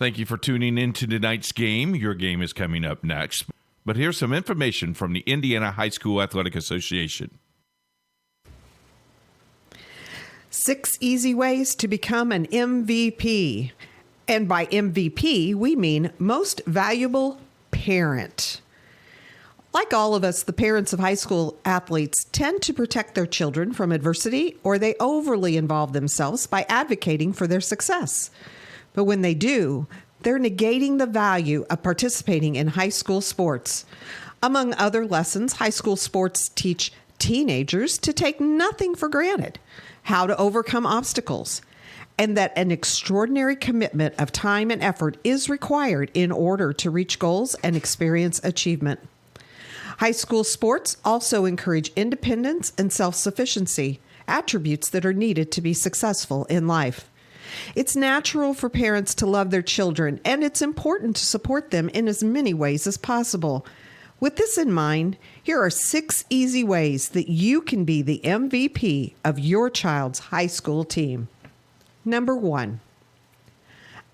Thank you for tuning in to tonight's game. Your game is coming up next. But here's some information from the Indiana High School Athletic Association. 6 easy ways to become an MVP. And by MVP, we mean most valuable parent. Like all of us, the parents of high school athletes tend to protect their children from adversity, or they overly involve themselves by advocating for their success. But when they do, they're negating the value of participating in high school sports. Among other lessons, high school sports teach teenagers to take nothing for granted, how to overcome obstacles, and that an extraordinary commitment of time and effort is required in order to reach goals and experience achievement. High school sports also encourage independence and self-sufficiency, attributes that are needed to be successful in life. It's natural for parents to love their children, and it's important to support them in as many ways as possible. With this in mind, here are 6 easy ways that you can be the MVP of your child's high school team. Number 1,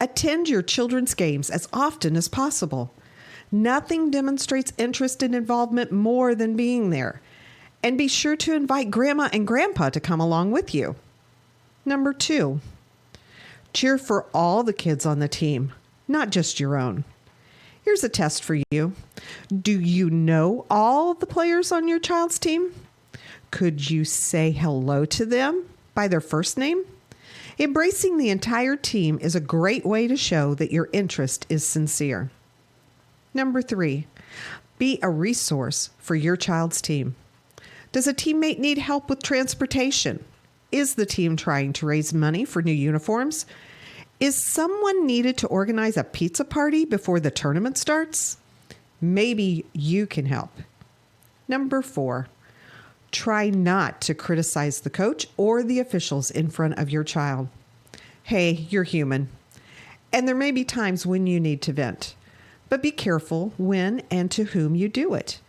attend your children's games as often as possible. Nothing demonstrates interest and involvement more than being there. And be sure to invite Grandma and Grandpa to come along with you. Number 2, cheer for all the kids on the team, not just your own. Here's a test for you. Do you know all of the players on your child's team? Could you say hello to them by their first name? Embracing the entire team is a great way to show that your interest is sincere. Number 3, be a resource for your child's team. Does a teammate need help with transportation? Is the team trying to raise money for new uniforms? Is someone needed to organize a pizza party before the tournament starts? Maybe you can help. Number 4, try not to criticize the coach or the officials in front of your child. Hey, you're human, and there may be times when you need to vent. But be careful when and to whom you do it.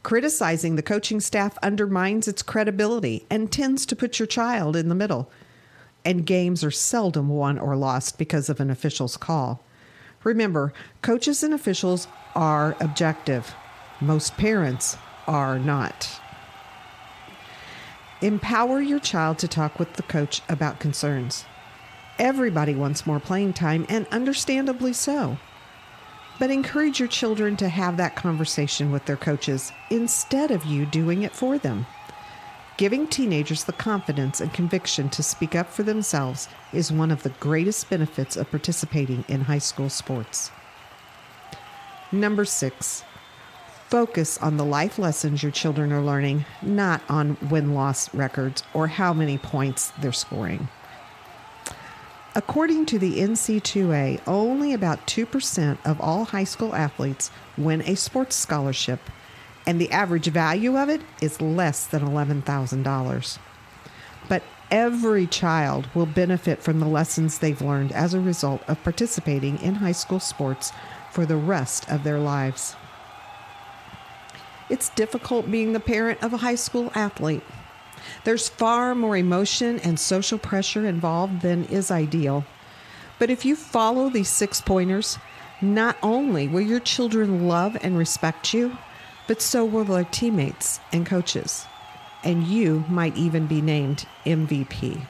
Criticizing the coaching staff undermines its credibility and tends to put your child in the middle. And games are seldom won or lost because of an official's call. Remember, coaches and officials are objective. Most parents are not. Empower your child to talk with the coach about concerns. Everybody wants more playing time, and understandably so. But encourage your children to have that conversation with their coaches instead of you doing it for them. Giving teenagers the confidence and conviction to speak up for themselves is one of the greatest benefits of participating in high school sports. Number 6, focus on the life lessons your children are learning, not on win-loss records or how many points they're scoring. According to the NC2A, only about 2% of all high school athletes win a sports scholarship, and the average value of it is less than $11,000. But every child will benefit from the lessons they've learned as a result of participating in high school sports for the rest of their lives. It's difficult being the parent of a high school athlete. There's far more emotion and social pressure involved than is ideal. But if you follow these 6 pointers, not only will your children love and respect you, but so will their teammates and coaches. And you might even be named MVP.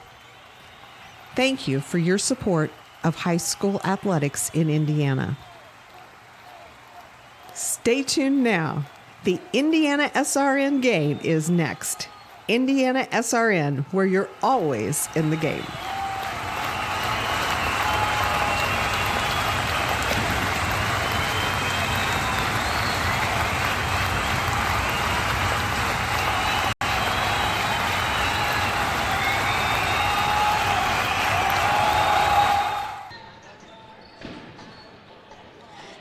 Thank you for your support of high school athletics in Indiana. Stay tuned now. The Indiana SRN game is next. Indiana SRN, where you're always in the game.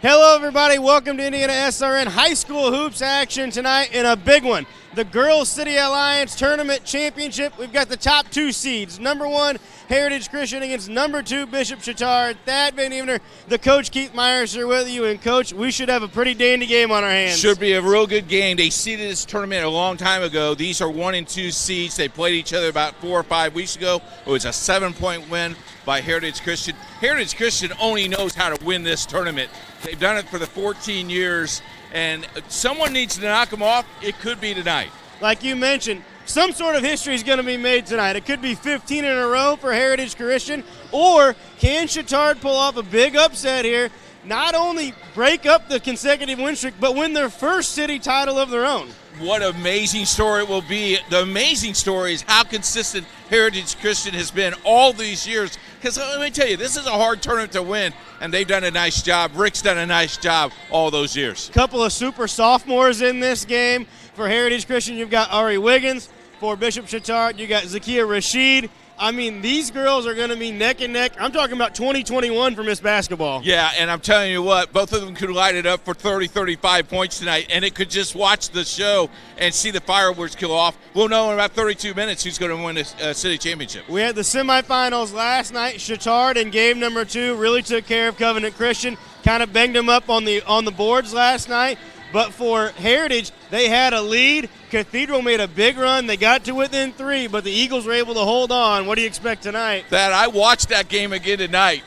Hello, everybody. Welcome to Indiana SRN High School Hoops action tonight in a big one. the Girls City Alliance Tournament Championship. We've got the top 2 seeds. Number 1, Heritage Christian against number 2, Bishop Chatard. Thad Van Evener, the coach Keith Myers here with you. And, Coach, we should have a pretty dandy game on our hands. Should be a real good game. They seeded this tournament a long time ago. These are 1 and 2 seeds. They played each other about 4 or 5 weeks ago. It was a 7-point win by Heritage Christian. Heritage Christian only knows how to win this tournament. They've done it for the 14 years, and someone needs to knock them off. It could be tonight. Like you mentioned, some sort of history is going to be made tonight. It could be 15 in a row for Heritage Christian, or can Chatard pull off a big upset here, not only break up the consecutive win streak, but win their first city title of their own? What an amazing story it will be. The amazing story is how consistent Heritage Christian has been all these years. Because let me tell you, this is a hard tournament to win, and they've done a nice job. Rick's done a nice job all those years. Couple of super sophomores in this game. For Heritage Christian, you've got Ari Wiggins. For Bishop Chatard, you got Zakia Rashid. I mean, these girls are going to be neck and neck. I'm talking about 2021 for Miss Basketball. Yeah, and I'm telling you what, both of them could light it up for 30, 35 points tonight, and it could just watch the show and see the fireworks go off. We'll know in about 32 minutes who's going to win the city championship. We had the semifinals last night. Chatard in game number 2 really took care of Covenant Christian, kind of banged them up on the boards last night. But for Heritage, they had a lead. Cathedral made a big run. They got to within 3, but the Eagles were able to hold on. What do you expect tonight? I watched that game again tonight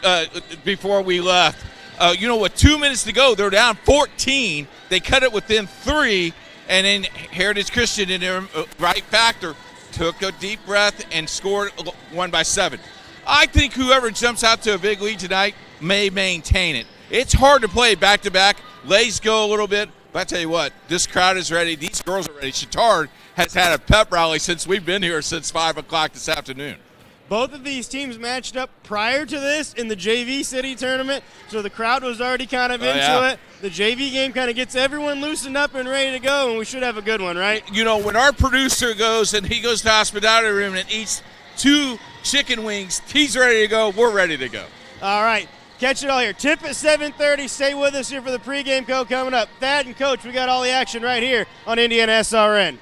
before we left. With 2 minutes to go, they're down 14. They cut it within 3, and then Heritage Christian, in their right factor, took a deep breath and scored 1 by 7. I think whoever jumps out to a big lead tonight may maintain it. It's hard to play back-to-back. Legs go a little bit. But I tell you what, this crowd is ready. These girls are ready. Chatard has had a pep rally since we've been here since 5 o'clock this afternoon. Both of these teams matched up prior to this in the JV City tournament, so the crowd was already kind of into it. The JV game kind of gets everyone loosened up and ready to go, and we should have a good one, right? You know, when our producer goes and he goes to the hospitality room and eats 2 chicken wings, he's ready to go. We're ready to go. All right. Catch it all here. Tip at 7:30. Stay with us here for the pregame code coming up. Thad and Coach, we got all the action right here on Indiana SRN.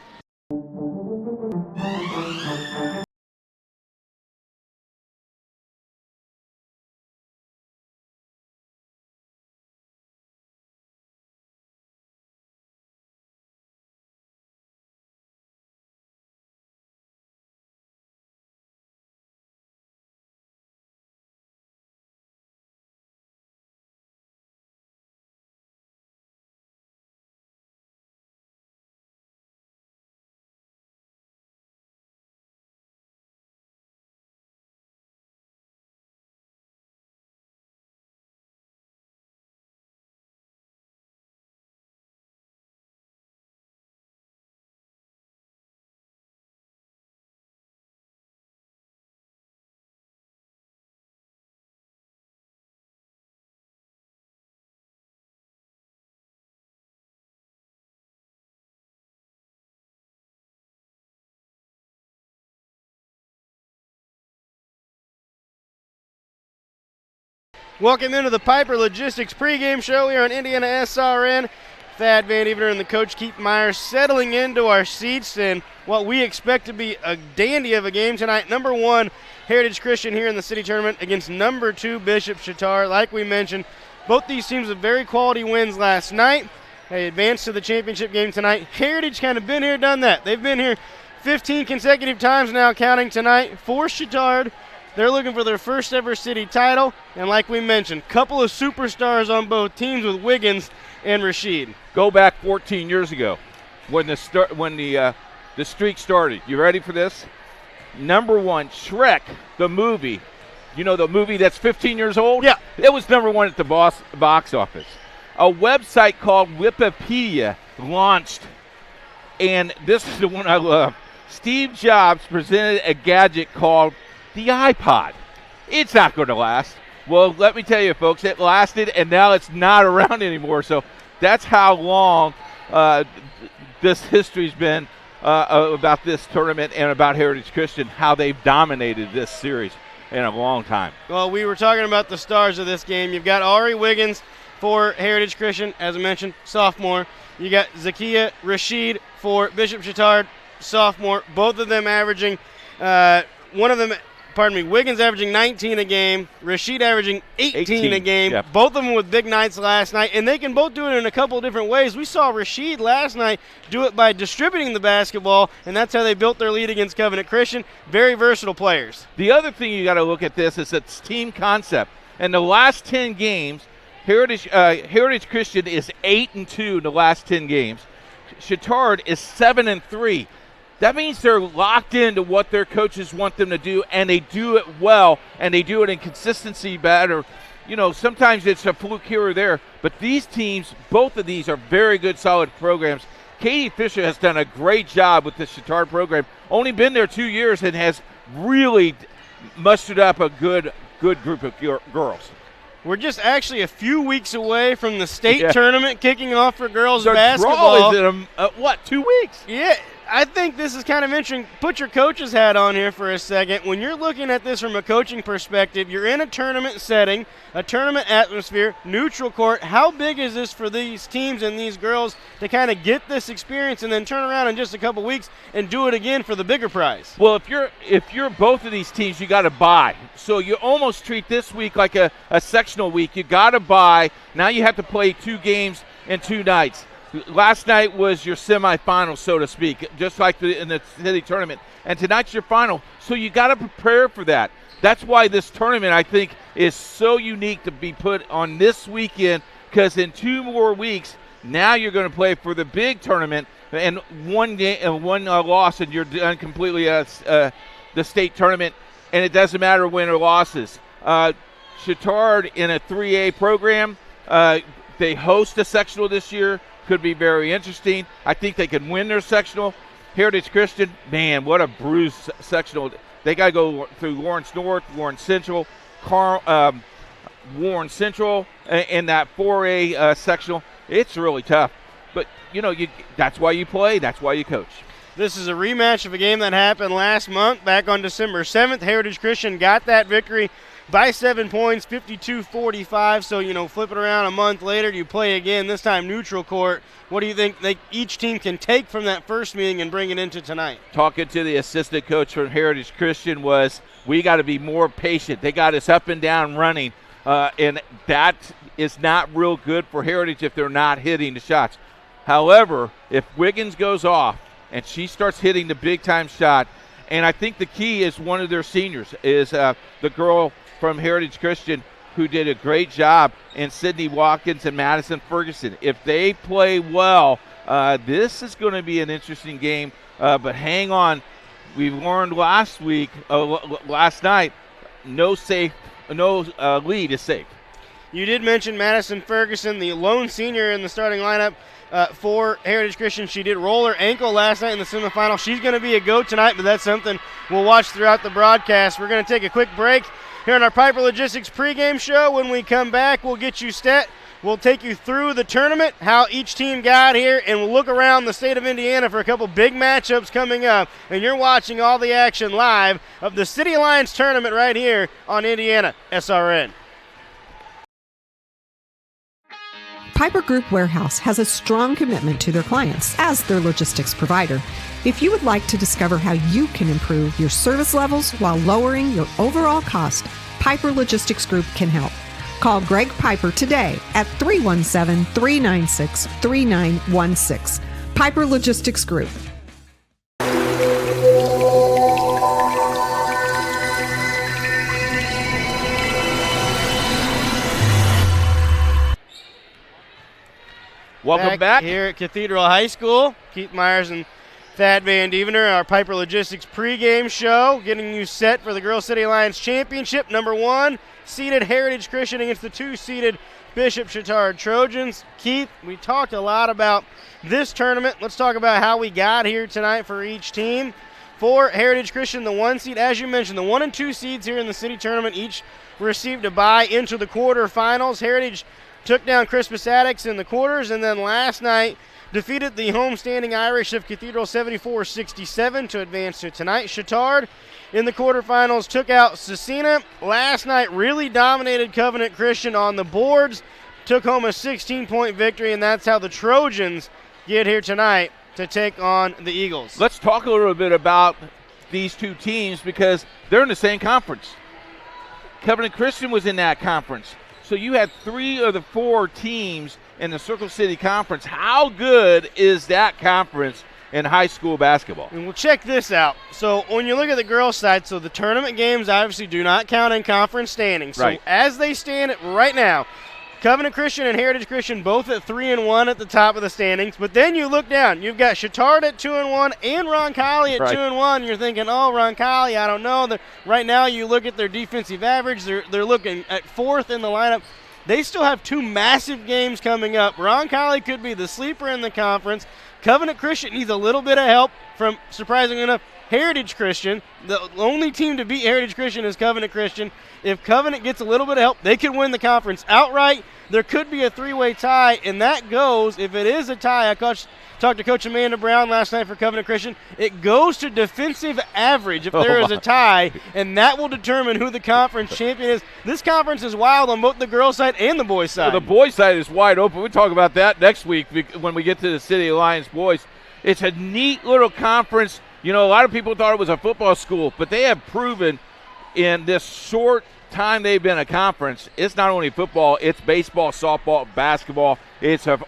Welcome into the Piper Logistics pregame show here on Indiana SRN. Thad Van Evener and the coach Keith Myers settling into our seats and what we expect to be a dandy of a game tonight. Number 1, Heritage Christian here in the city tournament against number 2, Bishop Chatard. Like we mentioned, both these teams have very quality wins last night. They advanced to the championship game tonight. Heritage kind of been here, done that. They've been here 15 consecutive times now, counting tonight. For Chatard, they're looking for their first ever city title. And like we mentioned, couple of superstars on both teams with Wiggins and Rashid. Go back 14 years ago when the streak started. You ready for this? Number 1, Shrek, the movie. You know the movie that's 15 years old? Yeah. It was number 1 at the box office. A website called Wikipedia launched, and this is the one I love. Steve Jobs presented a gadget called the iPod. It's not going to last. Well, let me tell you, folks, it lasted, and now it's not around anymore. So that's how long this history's been about this tournament and about Heritage Christian, how they've dominated this series. in a long time. Well, we were talking about the stars of this game. You've got Ari Wiggins for Heritage Christian, as I mentioned, sophomore. You got Zakiya Rashid for Bishop Chatard, sophomore. Both of them averaging, Wiggins averaging 19 a game, Rashid averaging 18 a game. Yep. Both of them with big nights last night, and they can both do it in a couple of different ways. We saw Rashid last night do it by distributing the basketball, and that's how they built their lead against Covenant Christian. Very versatile players. The other thing you got to look at this is its team concept. In the last 10 games, Heritage Christian is 8-2 in the last 10 games. Chatard is 7-3. That means they're locked into what their coaches want them to do, and they do it well, and they do it in consistency better. You know, sometimes it's a fluke here or there, but these teams, both of these are very good, solid programs. Katie Fisher has done a great job with the Chatard program. Only been there 2 years and has really mustered up a good group of girls. We're just actually a few weeks away from the state tournament kicking off for girls The basketball. draw is in 2 weeks? Yeah, I think this is kind of interesting. Put your coach's hat on here for a second. When you're looking at this from a coaching perspective, you're in a tournament setting, a tournament atmosphere, neutral court. How big is this for these teams and these girls to kind of get this experience and then turn around in just a couple weeks and do it again for the bigger prize? Well, if you're both of these teams, you got to buy. So you almost treat this week like a sectional week. You got to buy. Now you have to play 2 games in 2 nights. Last night was your semifinal, so to speak, just like in the city tournament. And tonight's your final. So you got to prepare for that. That's why this tournament, I think, is so unique to be put on this weekend, because in 2 more weeks, now you're going to play for the big tournament, and one loss, and you're done completely the state tournament, and it doesn't matter win or losses. Chatard in a 3A program, they host a sectional this year. Could be very interesting. I think they can win their sectional. Heritage Christian, man, what a bruised sectional. They got to go through Lawrence North, Warren Central, Warren Central in that 4A sectional. It's really tough. But, you know, that's why you play. That's why you coach. This is a rematch of a game that happened last month, back on December 7th. Heritage Christian got that victory by 7 points, 52-45. So, you know, flip it around a month later, you play again, this time neutral court. What do you think each team can take from that first meeting and bring it into tonight? Talking to the assistant coach from Heritage Christian was, we got to be more patient. They got us up and down running, and that is not real good for Heritage if they're not hitting the shots. However, if Wiggins goes off and she starts hitting the big-time shot, and I think the key is one of their seniors is the girl from Heritage Christian who did a great job, in Sydney Watkins and Madison Ferguson. If they play well, this is going to be an interesting game. But hang on. We learned last night, no lead is safe. You did mention Madison Ferguson, the lone senior in the starting lineup for Heritage Christian. She did roll her ankle last night in the semifinal. She's going to be a go tonight, but that's something we'll watch throughout the broadcast. We're going to take a quick break here on our Piper Logistics pregame show. When we come back, we'll get you set. We'll take you through the tournament, how each team got here, and we'll look around the state of Indiana for a couple big matchups coming up. And you're watching all the action live of the City Alliance tournament right here on Indiana SRN. Piper Group Warehouse has a strong commitment to their clients as their logistics provider. If you would like to discover how you can improve your service levels while lowering your overall cost, Piper Logistics Group can help. Call Greg Piper today at 317-396-3916. Piper Logistics Group. Welcome back here at Cathedral High School. Keith Myers and Thad Van Devener, our Piper Logistics pregame show, getting you set for the Girls City Alliance Championship. Number 1 seeded Heritage Christian against the 2-seeded Bishop Chatard Trojans. Keith, we talked a lot about this tournament. Let's talk about how we got here tonight for each team. For Heritage Christian, the 1 seed, as you mentioned, the 1 and 2 seeds here in the city tournament each received a bye into the quarterfinals. Heritage took down Crispus Attucks in the quarters, and then last night defeated the homestanding Irish of Cathedral 74-67 to advance to tonight. Chittard in the quarterfinals took out Cecina. Last night really dominated Covenant Christian on the boards, took home a 16-point victory, and that's how the Trojans get here tonight to take on the Eagles. Let's talk a little bit about these two teams because they're in the same conference. Covenant Christian was in that conference. So you had 3 of the 4 teams in the Circle City Conference. How good is that conference in high school basketball? And we'll check this out. So when you look at the girls' side, so the tournament games obviously do not count in conference standings. So right. As they stand right now, Covenant Christian and Heritage Christian both at 3-1 at the top of the standings. But then you look down. You've got Chittard at 2-1 and Roncalli at right. 2-1. You're thinking, oh, Roncalli, I don't know. Right now you look at their defensive average. They're looking at 4th in the lineup. They still have 2 massive games coming up. Roncalli could be the sleeper in the conference. Covenant Christian needs a little bit of help from, surprisingly enough, Heritage Christian. The only team to beat Heritage Christian is Covenant Christian. If Covenant gets a little bit of help, they could win the conference outright. There could be a 3-way tie, and that goes, if it is a tie, I talked to Coach Amanda Brown last night for Covenant Christian, it goes to defensive average if there is a tie, and that will determine who the conference champion is. This conference is wild on both the girls' side and the boys' side. Well, the boys' side is wide open. We'll talk about that next week when we get to the City Alliance boys. It's a neat little conference. You know, a lot of people thought it was a football school, but they have proven in this short time they've been a conference, it's not only football, it's baseball, softball, basketball. It's a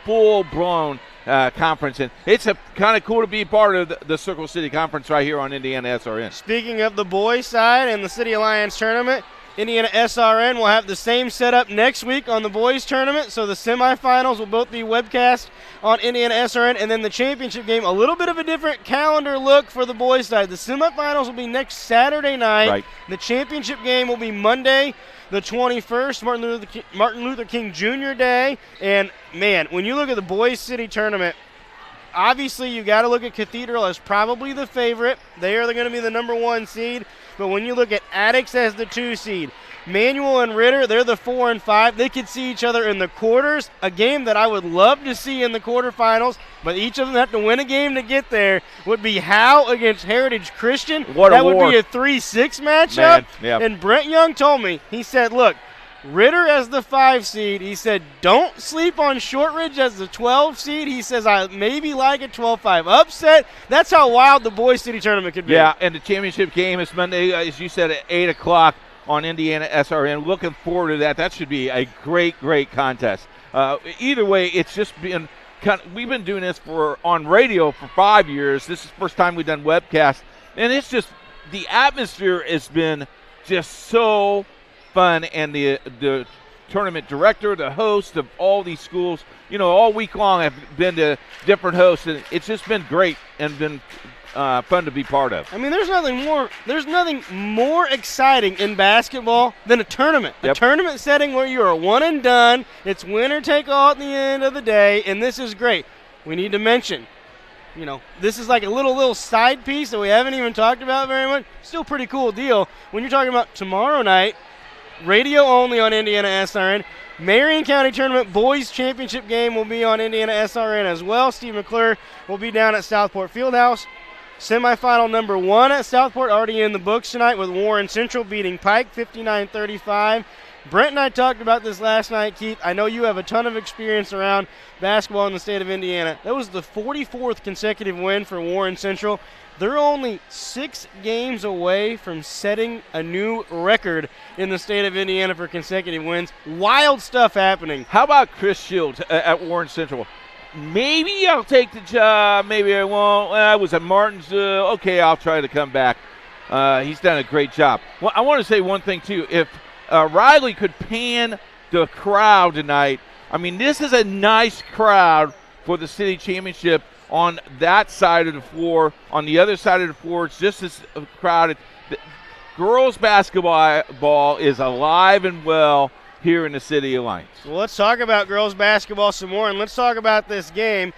full-blown conference, and it's kind of cool to be part of the Circle City Conference right here on Indiana SRN. Speaking of the boys' side and the City Alliance tournament, Indiana SRN will have the same setup next week on the boys' tournament, so the semifinals will both be webcast on Indiana SRN, and then the championship game, a little bit of a different calendar look for the boys' side. The semifinals will be next Saturday night. Right. The championship game will be Monday, the 21st, Martin Luther King Jr. Day. And, man, when you look at the boys' city tournament, obviously you got to look at Cathedral as probably the favorite. They are going to be the number 1 seed. But when you look at Attucks as the 2 seed, Manual and Ritter, they're the 4 and 5. They could see each other in the quarters, a game that I would love to see in the quarterfinals, but each of them have to win a game to get there. Would be Howe against Heritage Christian. What that a war. would be a 3-6 matchup. Yeah. And Brent Young told me, he said, look, Ritter as the 5 seed, he said, don't sleep on Shortridge as the 12 seed. He says, I maybe like a 12-5 upset. That's how wild the boys' city tournament could be. Yeah, and the championship game is Monday, as you said, at 8 o'clock on Indiana SRN. Looking forward to that. That should be a great, great contest. Either way, it's just been we've been doing this on radio for 5 years. This is the first time we've done webcast, and it's just the atmosphere has been just so fun, and the tournament director, the host of all these schools, you know, all week long I've been to different hosts, and it's just been great and been fun to be part of. I mean, there's nothing more exciting in basketball than a tournament. Yep. A tournament setting where you are one and done. It's win or take all at the end of the day, and this is great. We need to mention, you know, this is like a little side piece that we haven't even talked about very much. Still pretty cool deal. When you're talking about tomorrow night, radio only on Indiana SRN. Marion County Tournament Boys Championship game will be on Indiana SRN as well. Steve McClure will be down at Southport Fieldhouse. Semifinal number 1 at Southport already in the books tonight with Warren Central beating Pike 59-35. Brent and I talked about this last night, Keith. I know you have a ton of experience around basketball in the state of Indiana. That was the 44th consecutive win for Warren Central. They're only 6 games away from setting a new record in the state of Indiana for consecutive wins. Wild stuff happening. How about Chris Shields at Warren Central? Maybe I'll take the job, maybe I won't. I was at Martinsville. Okay, I'll try to come back. He's done a great job. Well, I want to say one thing, too. If Riley could pan the crowd tonight, I mean, this is a nice crowd for the city championship on that side of the floor. On the other side of the floor, it's just as crowded. The girls basketball is alive and well here in the City Alliance. Well, let's talk about girls basketball some more, and let's talk about this game.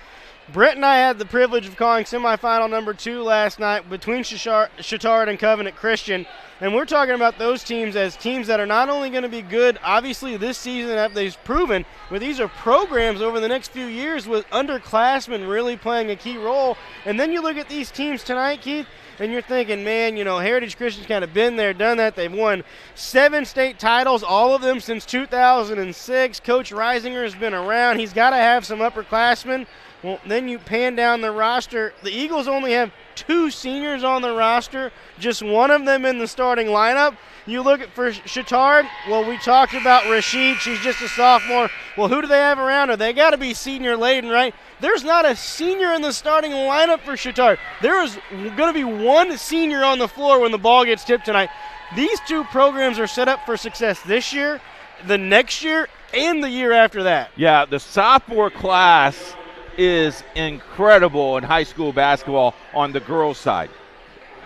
Brett and I had the privilege of calling semifinal number 2 last night between Chatard and Covenant Christian, and we're talking about those teams as teams that are not only going to be good, obviously this season that they've proven, but these are programs over the next few years with underclassmen really playing a key role. And then you look at these teams tonight, Keith, and you're thinking, man, Heritage Christian's kind of been there, done that. They've won 7 state titles, all of them since 2006. Coach Reisinger has been around. He's got to have some upperclassmen. Well, then you pan down the roster. The Eagles only have 2 seniors on the roster, just one of them in the starting lineup. You look at for Chatard, well, we talked about Rashid. She's just a sophomore. Well, who do they have around her? They got to be senior laden, right? There's not a senior in the starting lineup for Chatard. There is going to be one senior on the floor when the ball gets tipped tonight. These 2 programs are set up for success this year, the next year, and the year after that. Yeah, the sophomore class is incredible in high school basketball on the girls' side.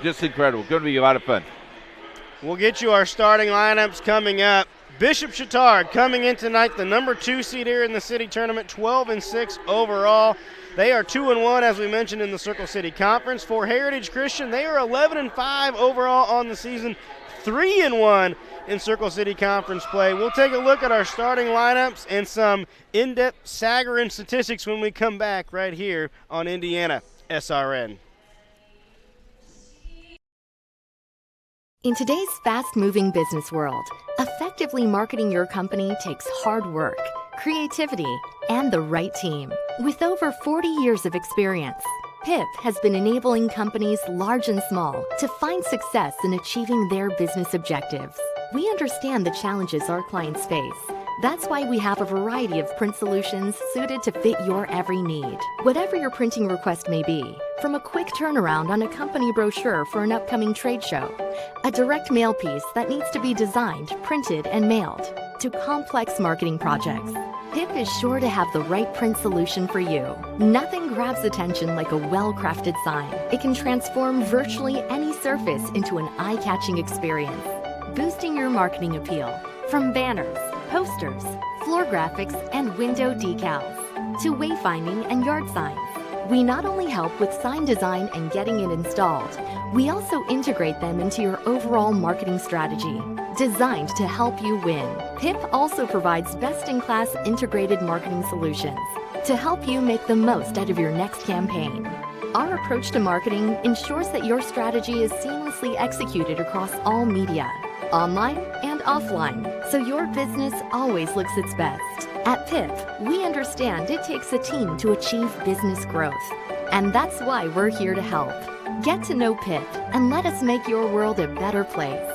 Just incredible. Going to be a lot of fun. We'll get you our starting lineups coming up. Bishop Chatard coming in tonight, the number 2 seed here in the city tournament, 12-6 overall. They are 2-1, as we mentioned, in the Circle City Conference. For Heritage Christian, they are 11-5 overall on the season, 3-1 in Circle City Conference play. We'll take a look at our starting lineups and some in-depth Sagarin statistics when we come back right here on Indiana SRN. In today's fast-moving business world, effectively marketing your company takes hard work, creativity, and the right team. With over 40 years of experience, PIP has been enabling companies large and small to find success in achieving their business objectives. We understand the challenges our clients face. That's why we have a variety of print solutions suited to fit your every need. Whatever your printing request may be, from a quick turnaround on a company brochure for an upcoming trade show, a direct mail piece that needs to be designed, printed, and mailed, to complex marketing projects, PIP is sure to have the right print solution for you. Nothing grabs attention like a well-crafted sign. It can transform virtually any surface into an eye-catching experience, boosting your marketing appeal. From banners, posters, floor graphics, and window decals, to wayfinding and yard signs. We not only help with sign design and getting it installed, we also integrate them into your overall marketing strategy, designed to help you win. PIP also provides best-in-class integrated marketing solutions to help you make the most out of your next campaign. Our approach to marketing ensures that your strategy is seamlessly executed across all media, online and offline, so your business always looks its best. At PIP, we understand it takes a team to achieve business growth, and that's why we're here to help. Get to know PIP and let us make your world a better place.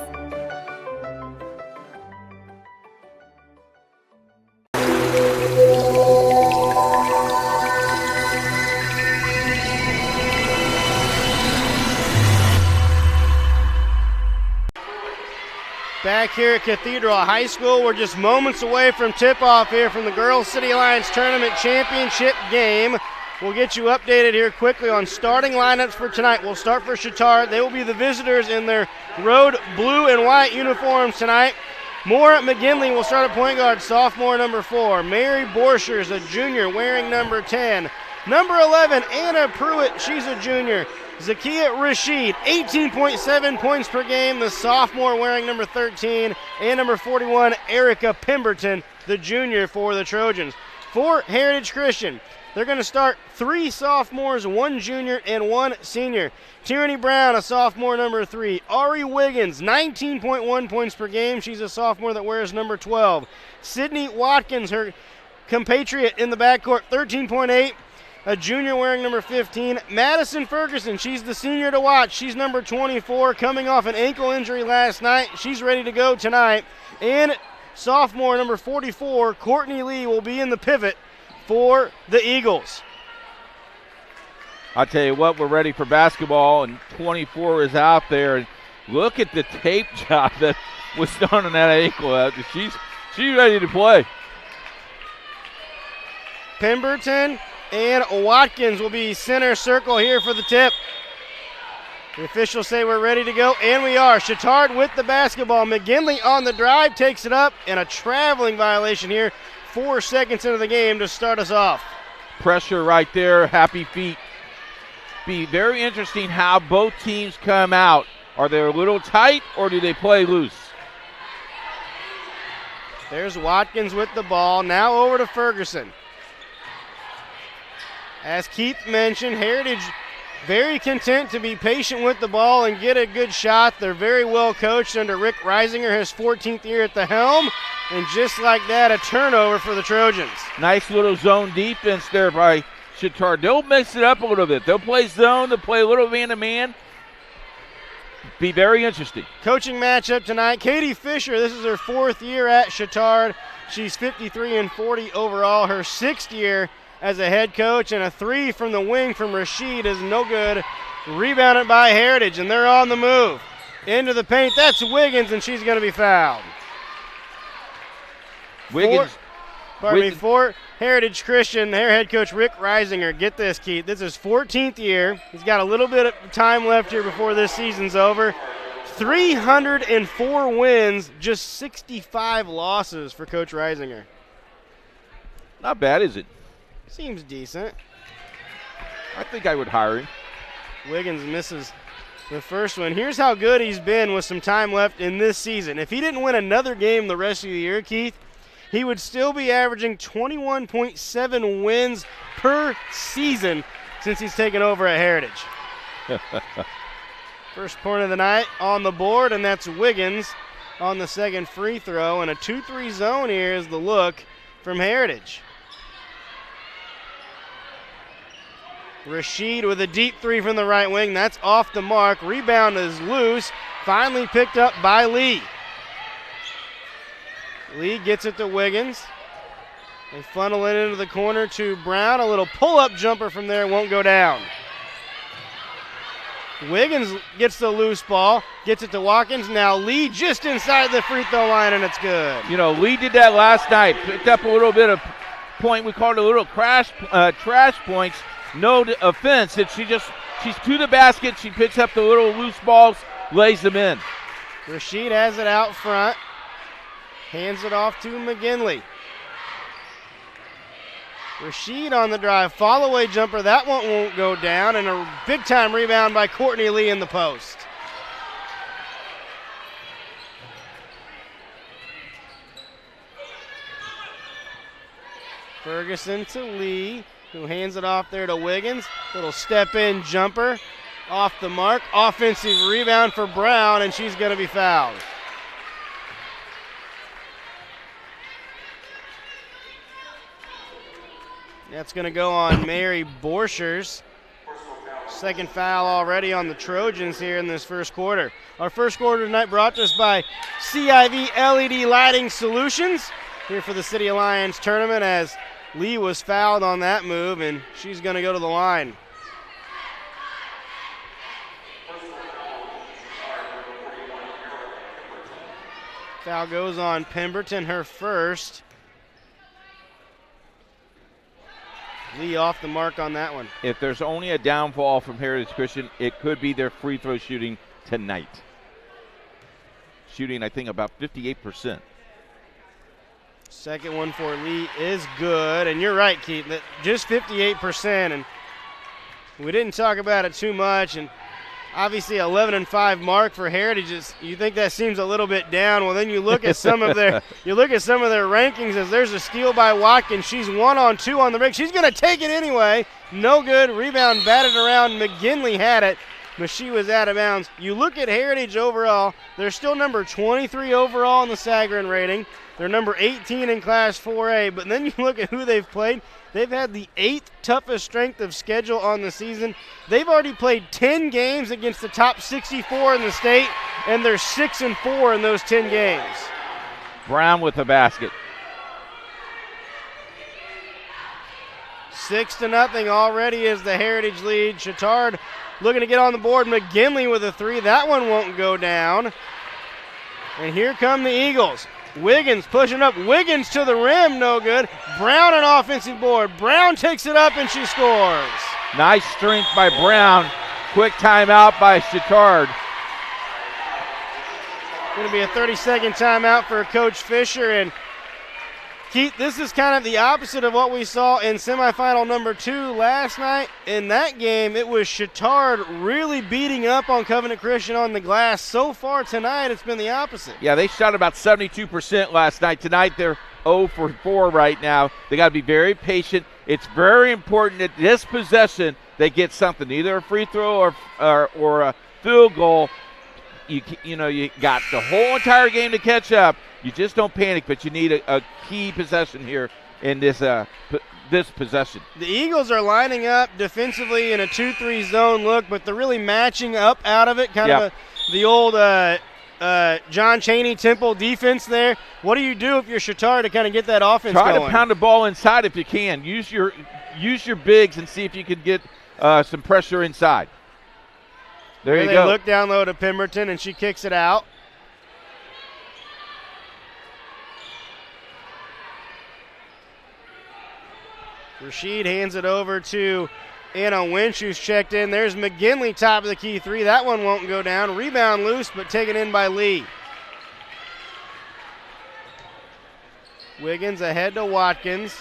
Back here at Cathedral High School, we're just moments away from tip-off here from the Girls City Alliance Tournament Championship game. We'll get you updated here quickly on starting lineups for tonight. We'll start for Chatard. They will be the visitors in their road blue and white uniforms tonight. Maura McGinley will start at point guard, sophomore number 4. Mary Borchers, a junior, wearing number 10. Number 11, Anna Pruitt, she's a junior. Zakia Rashid, 18.7 points per game, the sophomore wearing number 13. And number 41, Erica Pemberton, the junior for the Trojans. For Heritage Christian, they're going to start 3 sophomores, 1 junior, and 1 senior. Tierney Brown, a sophomore, number 3. Ari Wiggins, 19.1 points per game. She's a sophomore that wears number 12. Sydney Watkins, her compatriot in the backcourt, 13.8. A junior wearing number 15. Madison Ferguson, she's the senior to watch. She's number 24, coming off an ankle injury last night. She's ready to go tonight. And sophomore number 44, Courtney Lee, will be in the pivot for the Eagles. I'll tell you what, we're ready for basketball, and 24 is out there. And look at the tape job that was done on that ankle. She's ready to play. Pemberton and Watkins will be center circle here for the tip. The officials say we're ready to go, and we are. Chatard with the basketball. McGinley on the drive, takes it up, and a traveling violation here. 4 seconds into the game to start us off. Pressure right there, happy feet. Be very interesting how both teams come out. Are they a little tight or do they play loose? There's Watkins with the ball. Now over to Ferguson. As Keith mentioned, Heritage very content to be patient with the ball and get a good shot. They're very well coached under Rick Reisinger, his 14th year at the helm. And just like that, a turnover for the Trojans. Nice little zone defense there by Chittard. They'll mix it up a little bit. They'll play zone. They'll play a little man-to-man. Be very interesting. Coaching matchup tonight. Katie Fisher, this is her 4th year at Chittard. She's 53-40 overall. Her 6th year as a head coach, and a 3 from the wing from Rashid is no good. Rebounded by Heritage, and they're on the move. Into the paint. That's Wiggins, and she's going to be fouled. For Heritage Christian, their head coach Rick Reisinger. Get this, Keith. This is 14th year. He's got a little bit of time left here before this season's over. 304 wins, just 65 losses for Coach Reisinger. Not bad, is it? Seems decent. I think I would hire him. Wiggins misses the first one. Here's how good he's been with some time left in this season. If he didn't win another game the rest of the year, Keith, he would still be averaging 21.7 wins per season since he's taken over at Heritage. First point of the night on the board, and that's Wiggins on the second free throw. And a 2-3 zone here is the look from Heritage. Rashid with a deep 3 from the right wing. That's off the mark. Rebound is loose. Finally picked up by Lee. Lee gets it to Wiggins. They funnel it into the corner to Brown. A little pull-up jumper from there won't go down. Wiggins gets the loose ball, gets it to Watkins. Now Lee just inside the free throw line, and it's good. You know, Lee did that last night. Picked up a little bit of point. We called it a little trash points. No offense. She's to the basket. She picks up the little loose balls, lays them in. Rashid has it out front. Hands it off to McGinley. Rashid on the drive. Fall-away jumper. That one won't go down. And a big-time rebound by Courtney Lee in the post. Ferguson to Lee, who hands it off there to Wiggins. Little step-in jumper. Off the mark. Offensive rebound for Brown, and she's going to be fouled. That's going to go on Mary Borchers. Second foul already on the Trojans here in this first quarter. Our first quarter tonight brought to us by CIV LED Lighting Solutions here for the City Alliance tournament, as Lee was fouled on that move, and she's going to go to the line. Foul goes on Pemberton, her first. Lee off the mark on that one. If there's only a downfall from Heritage Christian, it could be their free throw shooting tonight. Shooting, I think, about 58%. Second one for Lee is good. And you're right, Keith, that just 58%. And we didn't talk about it too much. And obviously 11-5 mark for Heritage. You think that seems a little bit down. Well, then you look at some of their rankings, as there's a steal by Watkins. She's 1-on-2 on the break. She's going to take it anyway. No good. Rebound batted around. McGinley had it, but she was out of bounds. You look at Heritage overall, they're still number 23 overall in the Sagarin rating. They're number 18 in Class 4A, but then you look at who they've played. They've had the 8th toughest strength of schedule on the season. They've already played 10 games against the top 64 in the state, and they're 6-4 in those 10 games. Brown with the basket. 6-0 already is the Heritage lead. Chittard looking to get on the board. McGinley with a 3. That one won't go down. And here come the Eagles. Wiggins pushing up. Wiggins to the rim, no good. Brown an offensive board. Brown takes it up and she scores. Nice strength by Brown. Quick timeout by Chittard. Going to be a 30-second timeout for Coach Fisher, and Keith, this is kind of the opposite of what we saw in semifinal number 2 last night. In that game, it was Chittard really beating up on Covenant Christian on the glass. So far tonight, it's been the opposite. Yeah, they shot about 72% last night. Tonight, they're 0 for 4 right now. They got to be very patient. It's very important that this possession they get something, either a free throw or a field goal. You know, you got the whole entire game to catch up. You just don't panic, but you need a key possession here in this possession. The Eagles are lining up defensively in a 2-3 zone look, but they're really matching up out of it, kind of the old John Chaney Temple defense there. What do you do if you're Chittard to kind of get that offense Try going? to pound the ball inside if you can. Use your bigs and see if you can get some pressure inside. There you go. They look down low to Pemberton, and she kicks it out. Rasheed hands it over to Anna Winch, who's checked in. There's McGinley, top of the key 3. That one won't go down. Rebound loose, but taken in by Lee. Wiggins ahead to Watkins.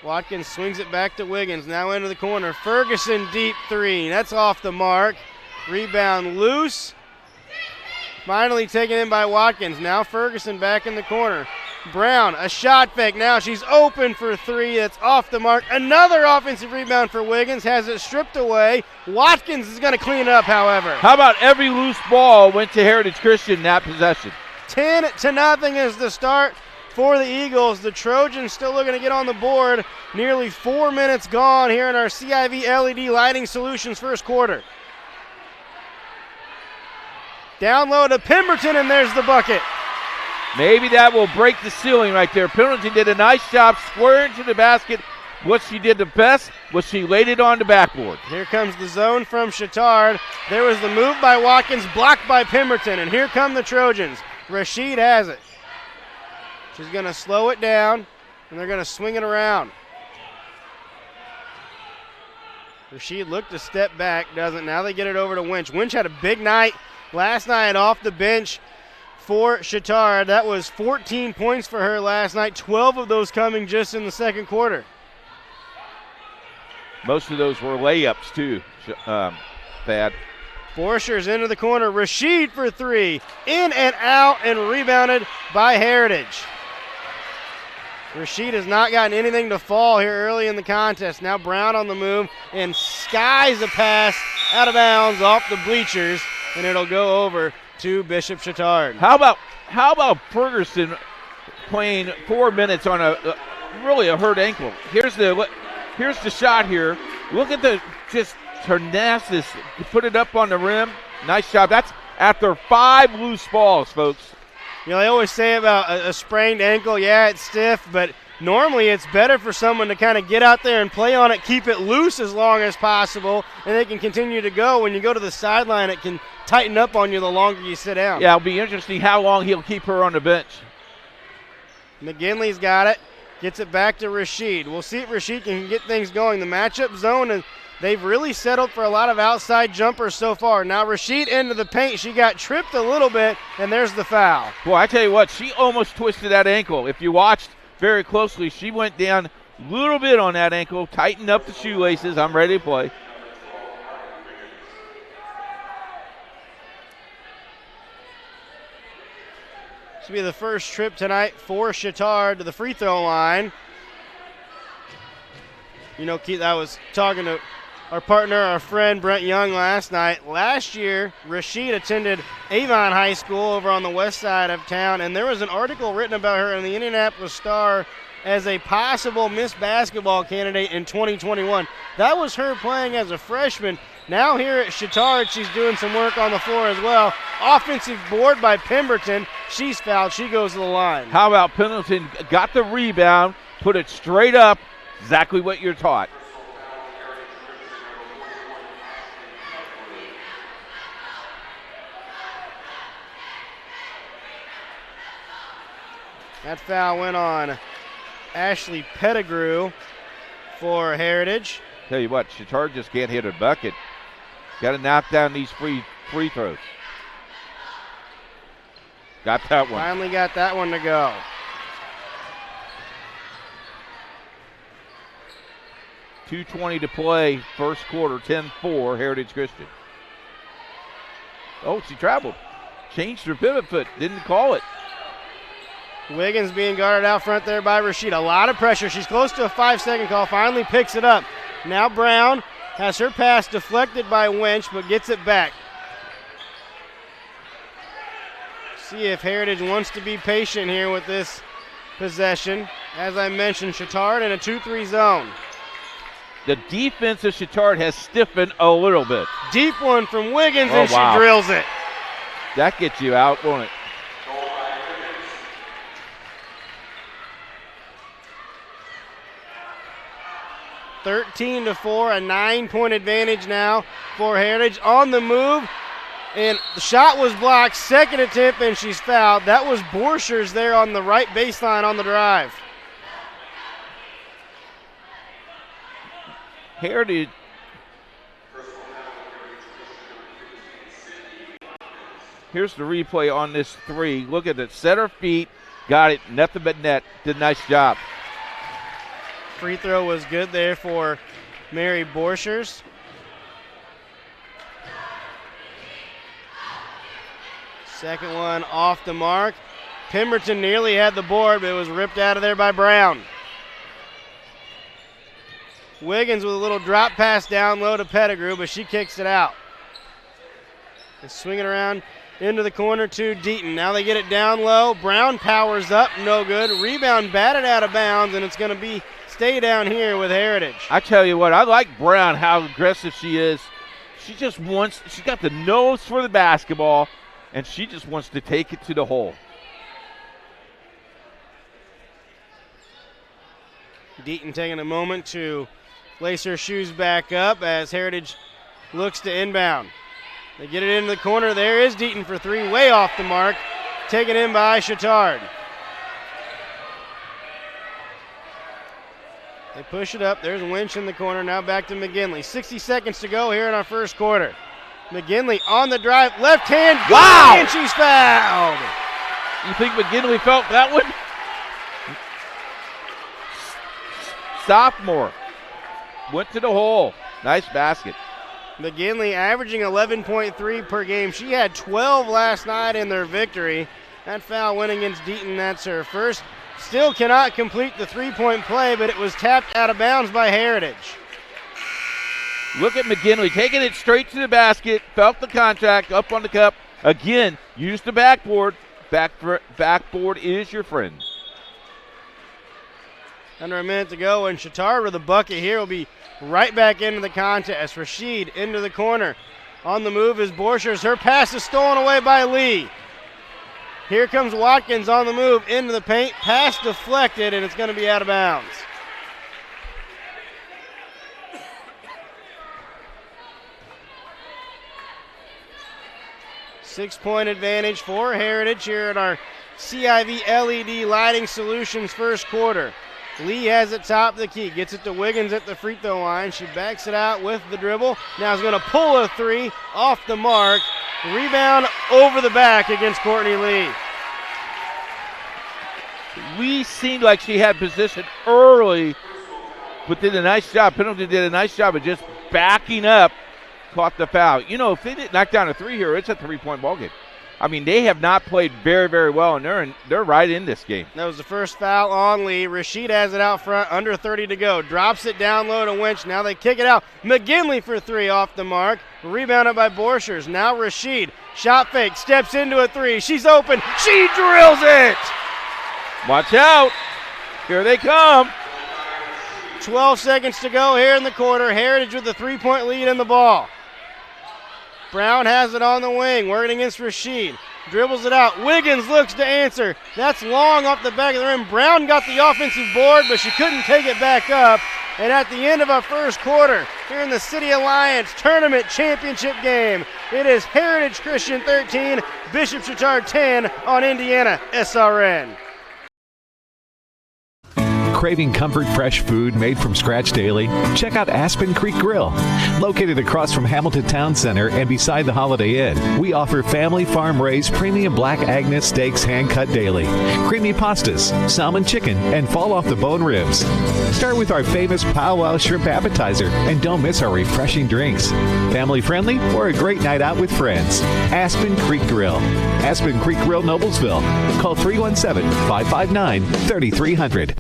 Watkins swings it back to Wiggins. Now into the corner. Ferguson deep 3. That's off the mark. Rebound loose. Finally taken in by Watkins. Now Ferguson back in the corner. Brown, a shot fake. Now she's open for 3. That's off the mark. Another offensive rebound for Wiggins. Has it stripped away. Watkins is going to clean it up, however. How about every loose ball went to Heritage Christian in that possession? 10-0 is the start for the Eagles. The Trojans still looking to get on the board. Nearly 4 minutes gone here in our CIV LED Lighting Solutions first quarter. Down low to Pemberton, and there's the bucket. Maybe that will break the ceiling right there. Pemberton did a nice job square into the basket. What she did the best was she laid it on the backboard. Here comes the zone from Chittard. There was the move by Watkins, blocked by Pemberton, and here come the Trojans. Rasheed has it. She's going to slow it down, and they're going to swing it around. Rasheed looked to step back, doesn't. Now they get it over to Winch. Winch had a big night last night off the bench for Chittard. That was 14 points for her last night, 12 of those coming just in the second quarter. Most of those were layups, too, Thad. Borchers into the corner. Rasheed for 3. In and out and rebounded by Heritage. Rasheed has not gotten anything to fall here early in the contest. Now Brown on the move and skies a pass out of bounds off the bleachers, and it'll go over to Bishop Chittard. How about Ferguson playing 4 minutes on a hurt ankle? Here's the shot here. Look at just Hernandez put it up on the rim. Nice job. That's after 5 loose balls, folks. You know, they always say about a sprained ankle, yeah, it's stiff, but normally it's better for someone to kind of get out there and play on it, keep it loose as long as possible, and they can continue to go. When you go to the sideline, it can tighten up on you the longer you sit down. Yeah, it'll be interesting how long he'll keep her on the bench. McGinley's got it. Gets it back to Rasheed. We'll see if Rasheed can get things going. The matchup zone, and they've really settled for a lot of outside jumpers so far. Now Rasheed into the paint. She got tripped a little bit, and there's the foul. Boy, I tell you what, she almost twisted that ankle. If you watched very closely, she went down a little bit on that ankle, tightened up the shoelaces. I'm ready to play. This will be the first trip tonight for Chittard to the free throw line. You know, Keith, I was talking to our partner, our friend Brent Young last night. Last year, Rasheed attended Avon High School over on the west side of town, and there was an article written about her in the Indianapolis Star as a possible Miss Basketball candidate in 2021. That was her playing as a freshman. Now here at Chittard, she's doing some work on the floor as well. Offensive board by Pemberton. She's fouled. She goes to the line. How about Pendleton got the rebound, put it straight up, exactly what you're taught. That foul went on Ashley Pettigrew for Heritage. Tell you what, Chittard just can't hit a bucket. Got to knock down these free throws. Got that one. Finally got that one to go. 2:20 to play, first quarter, 10-4, Heritage Christian. Oh, she traveled. Changed her pivot foot, didn't call it. Wiggins being guarded out front there by Rashid. A lot of pressure. She's close to a 5-second call. Finally picks it up. Now Brown has her pass deflected by Winch, but gets it back. See if Heritage wants to be patient here with this possession. As I mentioned, Chittard in a 2-3 zone. The defense of Chittard has stiffened a little bit. Deep one from Wiggins, Oh, and wow. she drills it. That gets you out, won't it? $13-4, a 9-point advantage now for Heritage on the move. And the shot was blocked, second attempt, and she's fouled. That was Borchers there on the right baseline on the drive. Heritage. Here's the replay on this three. Look at it. Set her feet. Got it. Nothing but net. Did a nice job. Free throw was good there for Mary Borchers. Second one off the mark. Pemberton nearly had the board, but it was ripped out of there by Brown. Wiggins with a little drop pass down low to Pettigrew, but she kicks it out. They swing it around into the corner to Deaton. Now they get it down low. Brown powers up, no good. Rebound batted out of bounds, and it's going to stay down here with Heritage. I tell you what, I like Brown, how aggressive she is. She just wants, she's got the nose for the basketball, and she just wants to take it to the hole. Deaton taking a moment to lace her shoes back up as Heritage looks to inbound. They get it into the corner. There is Deaton for three, way off the mark. Taken in by Chittard. They push it up. There's Winch in the corner. Now back to McGinley. 60 seconds to go here in our first quarter. McGinley on the drive. Left hand. Wow! And she's fouled. You think McGinley felt that one? Sophomore. Went to the hole. Nice basket. McGinley averaging 11.3 per game. She had 12 last night in their victory. That foul went against Deaton. That's her first. Still cannot complete the three-point play, but it was tapped out of bounds by Heritage. Look at McGinley taking it straight to the basket. Felt the contact up on the cup. Again, use the backboard. Backboard is your friend. Under a minute to go, and Chittard with a bucket here will be right back into the contest. Rashid into the corner. On the move is Borchers. Her pass is stolen away by Lee. Here comes Watkins on the move into the paint. Pass deflected, and it's going to be out of bounds. Six-point advantage for Heritage here at our CIV LED Lighting Solutions first quarter. Lee has it top of the key, gets it to Wiggins at the free throw line. She backs it out with the dribble. Now is going to pull a three off the mark. Rebound over the back against Courtney Lee. Lee seemed like she had position early, but did a nice job. Pendleton did a nice job of just backing up, caught the foul. You know, if they didn't knock down a three here, it's a three-point ballgame. I mean, they have not played very, very well, and they're right in this game. That was the first foul on Lee. Rashid has it out front, under 30 to go. Drops it down low to Winch. Now they kick it out. McGinley for three off the mark. Rebounded by Borchers. Now Rashid. Shot fake. Steps into a three. She's open. She drills it. Watch out. Here they come. 12 seconds to go here in the quarter. Heritage with the three-point lead in the ball. Brown has it on the wing, working against Rashid. Dribbles it out. Wiggins looks to answer. That's long off the back of the rim. Brown got the offensive board, but she couldn't take it back up. And at the end of our first quarter, here in the City Alliance Tournament Championship game, it is Heritage Christian 13, Bishop Chittard 10 on Indiana SRN. craving comfort fresh food made from scratch daily? Check out Aspen Creek Grill. Located across from Hamilton Town Center and beside the Holiday Inn, we offer family farm-raised premium Black Agnes steaks hand-cut daily, creamy pastas, salmon chicken, and fall-off-the-bone ribs. Start with our famous powwow shrimp appetizer and don't miss our refreshing drinks. Family-friendly or a great night out with friends. Aspen Creek Grill. Aspen Creek Grill, Noblesville. Call 317-559-3300.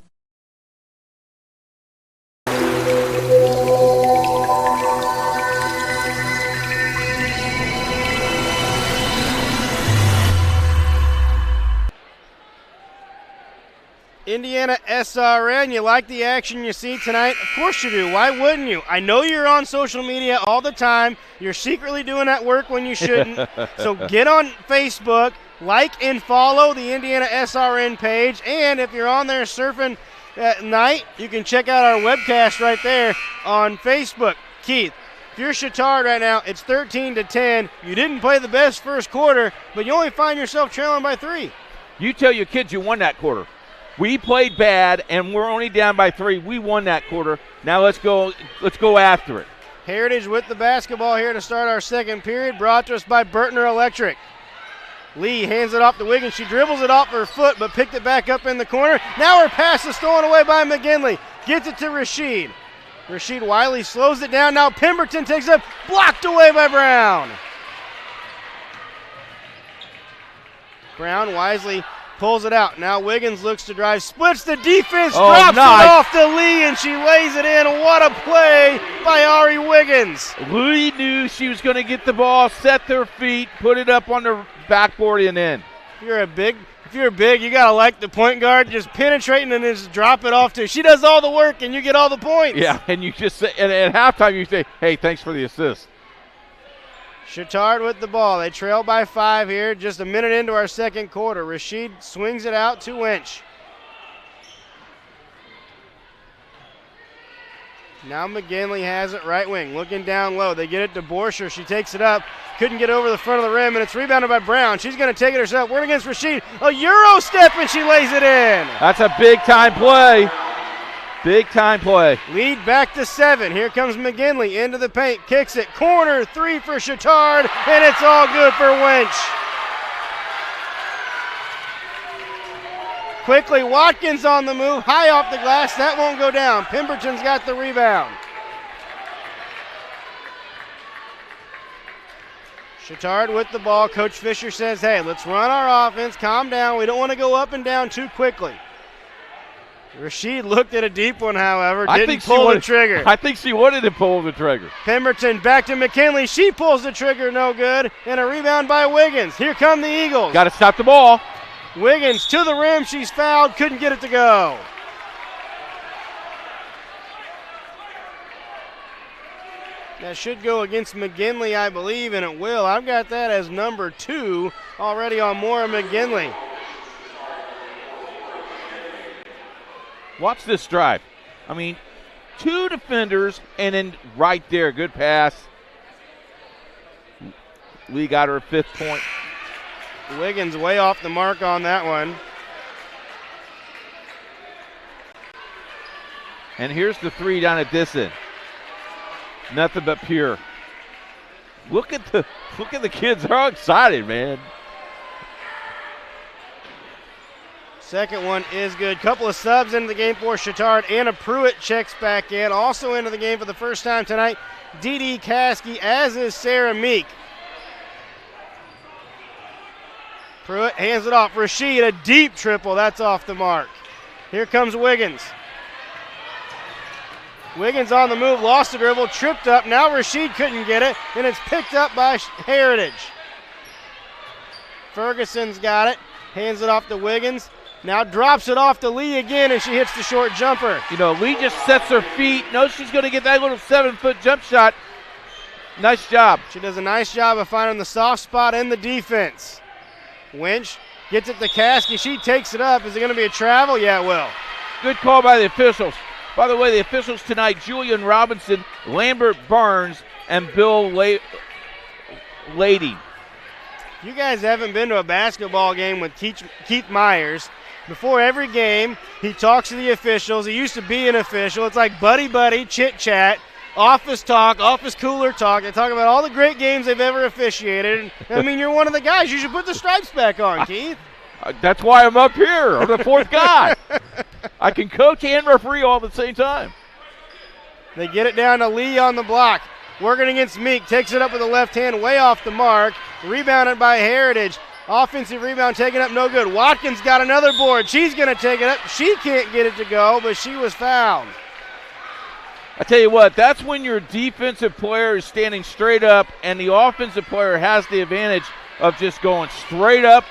Indiana SRN, you like the action you see tonight? Of course you do. Why wouldn't you? I know you're on social media all the time. You're secretly doing that work when you shouldn't. So get on Facebook, like and follow the Indiana SRN page. And if you're on there surfing at night, you can check out our webcast right there on Facebook. Keith, if you're Chittard right now, it's 13-10. You didn't play the best first quarter, but you only find yourself trailing by 3. You tell your kids you won that quarter. We played bad, and we're only down by 3. We won that quarter. Now let's go after it. Heritage with the basketball here to start our second period, brought to us by Burtner Electric. Lee hands it off to Wiggins. She dribbles it off her foot, but picked it back up in the corner. Now her pass is stolen away by McGinley. Gets it to Rasheed. Rasheed Wiley slows it down. Now Pemberton takes it, blocked away by Brown. Brown wisely pulls it out. Now Wiggins looks to drive, splits the defense, drops nice. it off to Lee, and she lays it in. What a play by Ari Wiggins. Lee knew she was going to get the ball, set their feet, put it up on the backboard and in. If you're big, you got to like the point guard, just penetrating and just drop it off to. She does all the work, and you get all the points. Yeah, and you just say, and at halftime you say, hey, thanks for the assist. Chittard with the ball. They trail by 5 here, just a minute into our second quarter. Rasheed swings it out to Winch. Now McGinley has it right wing, looking down low. They get it to Borscher. She takes it up. Couldn't get over the front of the rim, and it's rebounded by Brown. She's going to take it herself. Word against Rasheed. A Euro step, and she lays it in. That's a big-time play. Big-time play. Lead back to 7. Here comes McGinley into the paint. Kicks it. Corner 3 for Chittard, and it's all good for Winch. Quickly, Watkins on the move. High off the glass. That won't go down. Pemberton's got the rebound. Chittard with the ball. Coach Fisher says, hey, let's run our offense. Calm down. We don't want to go up and down too quickly. Rasheed looked at a deep one, however, didn't pull the trigger. I think she wanted to pull the trigger. Pemberton back to McKinley. She pulls the trigger, no good. And a rebound by Wiggins. Here come the Eagles. Got to stop the ball. Wiggins to the rim. She's fouled. Couldn't get it to go. That should go against McGinley, I believe, and it will. I've got that as number 2 already on Maura McGinley. Watch this drive. I mean, 2 defenders, and then right there, good pass. Lee got her 5th point. Wiggins way off the mark on that one. And here's the 3 down at this end. Nothing but pure. Look at the kids. They're all excited, man. Second one is good. Couple of subs into the game for Chittard. Anna Pruitt checks back in. Also into the game for the first time tonight, Dee Caskey, as is Sarah Meek. Pruitt hands it off. Rasheed, a deep triple. That's off the mark. Here comes Wiggins. Wiggins on the move, lost the dribble, tripped up. Now Rasheed couldn't get it, and it's picked up by Heritage. Ferguson's got it. Hands it off to Wiggins. Now drops it off to Lee again, and she hits the short jumper. You know, Lee just sets her feet. Knows she's going to get that little 7-foot jump shot. Nice job. She does a nice job of finding the soft spot in the defense. Winch gets it to Caskey. She takes it up. Is it going to be a travel? Yeah, it will. Good call by the officials. By the way, the officials tonight, Julian Robinson, Lambert Barnes, and Bill Lady. You guys haven't been to a basketball game with Keith Myers. Before every game, he talks to the officials. He used to be an official. It's like buddy, chit-chat, office talk, office cooler talk. They talk about all the great games they've ever officiated. I mean, you're one of the guys. You should put the stripes back on, Keith. That's why I'm up here. I'm the fourth guy. I can coach and referee all at the same time. They get it down to Lee on the block. Working against Meek. Takes it up with the left hand, way off the mark. Rebounded by Heritage. Offensive rebound taken up, no good. Watkins got another board. She's going to take it up. She can't get it to go, but she was fouled. I tell you what, that's when your defensive player is standing straight up and the offensive player has the advantage of just going straight up.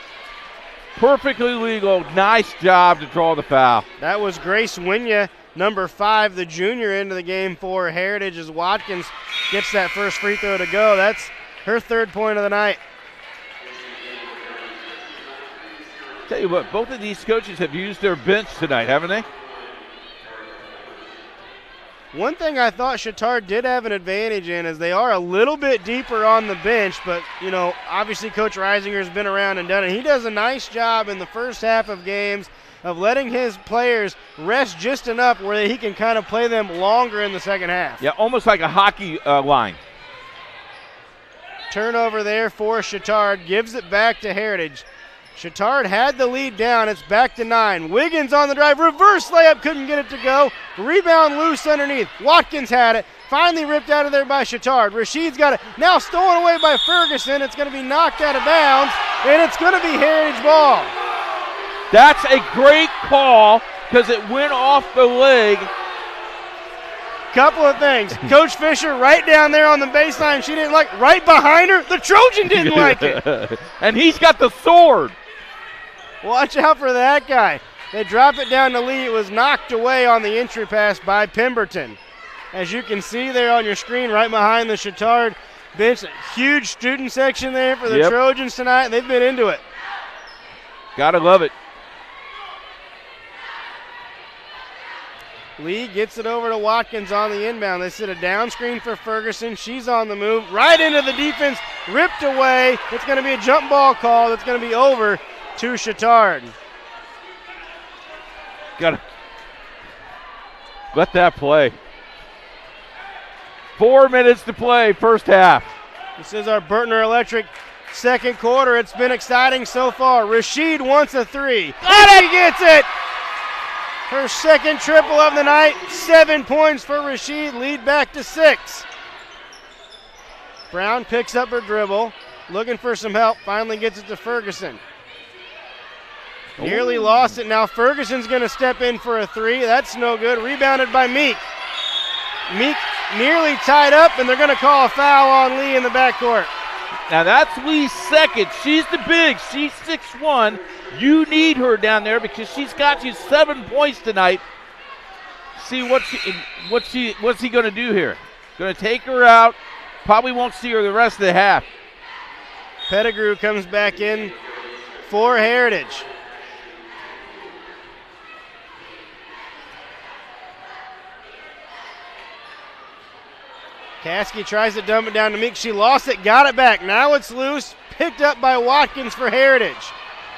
Perfectly legal. Nice job to draw the foul. That was Grace Winya, number 5, the junior, into the game for Heritage as Watkins gets that first free throw to go. That's her 3rd point of the night. Tell you what, both of these coaches have used their bench tonight, haven't they? One thing I thought Chatard did have an advantage in is they are a little bit deeper on the bench, but, you know, obviously Coach Reisinger's been around and done it. He does a nice job in the first half of games of letting his players rest just enough where he can kind of play them longer in the second half. Yeah, almost like a hockey line. Turnover there for Chatard, gives it back to Heritage. Chatard had the lead down. It's back to 9. Wiggins on the drive. Reverse layup. Couldn't get it to go. Rebound loose underneath. Watkins had it. Finally ripped out of there by Chatard. Rashid's got it. Now stolen away by Ferguson. It's going to be knocked out of bounds, and it's going to be Heritage ball. That's a great call because it went off the leg. Couple of things. Coach Fisher right down there on the baseline. She didn't like. Right behind her, the Trojan didn't like it. And he's got the sword. Watch out for that guy. They drop it down to Lee. It was knocked away on the entry pass by Pemberton. As you can see there on your screen, right behind the Chatard bench, a huge student section there for the Trojans tonight. They've been into it. Gotta love it. Lee gets it over to Watkins on the inbound. They set a down screen for Ferguson. She's on the move. Right into the defense. Ripped away. It's going to be a jump ball call. That's going to be over to Chatard. Gotta let that play. 4 minutes to play, first half. This is our Burtner Electric second quarter. It's been exciting so far. Rashid wants a 3. He gets it! Her second triple of the night. 7 points for Rashid. Lead back to 6. Brown picks up her dribble. Looking for some help. Finally gets it to Ferguson. Nearly lost it. Now Ferguson's going to step in for a 3. That's no good. Rebounded by Meek. Meek nearly tied up, and they're going to call a foul on Lee in the backcourt. Now that's Lee's second. She's the big. She's 6'1". You need her down there because she's got you 7 points tonight. See what's he going to do here? Going to take her out. Probably won't see her the rest of the half. Pettigrew comes back in for Heritage. Caskey tries to dump it down to Meek. She lost it, got it back. Now it's loose. Picked up by Watkins for Heritage.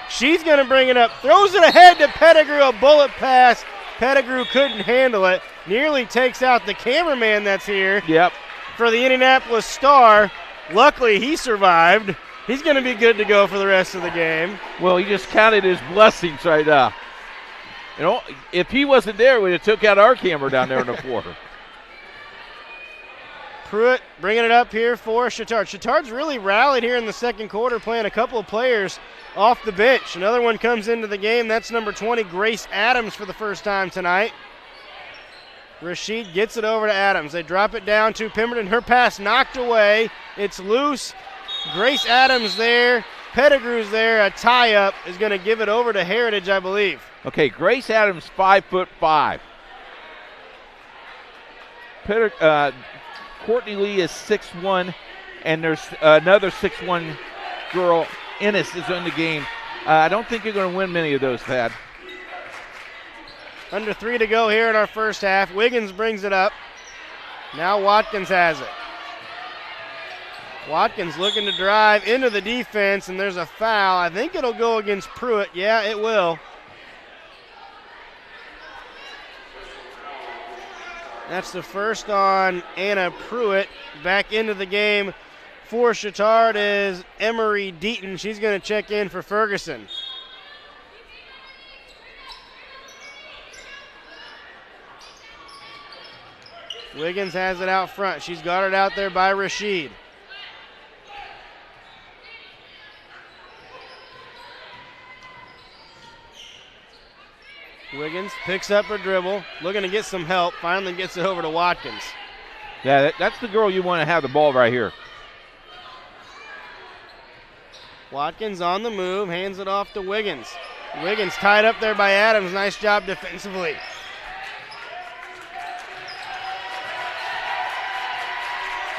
She's going to bring it up. Throws it ahead to Pettigrew. A bullet pass. Pettigrew couldn't handle it. Nearly takes out the cameraman that's here. Yep. For the Indianapolis Star. Luckily, he survived. He's going to be good to go for the rest of the game. Well, he just counted his blessings right now. You know, if he wasn't there, we'd have took out our camera down there in the floor. Pruitt bringing it up here for Chatard. Chatard's really rallied here in the second quarter, playing a couple of players off the bench. Another one comes into the game. That's number 20, Grace Adams, for the first time tonight. Rashid gets it over to Adams. They drop it down to Pemberton. Her pass knocked away. It's loose. Grace Adams there. Pettigrew's there. A tie-up is going to give it over to Heritage, I believe. Okay, Grace Adams, 5'5". Courtney Lee is 6'1", and there's another 6'1" girl, Ennis, is in the game. I don't think you're going to win many of those, Thad. Under 3 to go here in our first half. Wiggins brings it up. Now Watkins has it. Watkins looking to drive into the defense, and there's a foul. I think it'll go against Pruitt. Yeah, it will. That's the first on Anna Pruitt. Back into the game for Chittard is Emery Deaton. She's going to check in for Ferguson. Wiggins has it out front. She's got it out there by Rashid. Wiggins picks up her dribble, looking to get some help. Finally gets it over to Watkins. Yeah, that's the girl you want to have the ball right here. Watkins on the move, hands it off to Wiggins. Wiggins tied up there by Adams. Nice job defensively.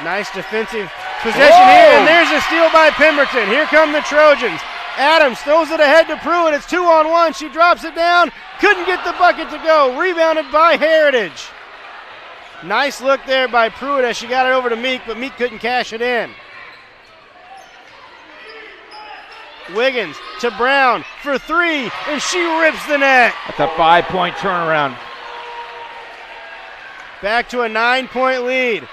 Nice defensive possession here, and there's a steal by Pemberton. Here come the Trojans. Adams throws it ahead to Pruitt. It's 2-on-1. She drops it down. Couldn't get the bucket to go. Rebounded by Heritage. Nice look there by Pruitt as she got it over to Meek, but Meek couldn't cash it in. Wiggins to Brown for three, and she rips the net. That's a 5-point turnaround. Back to a 9-point lead.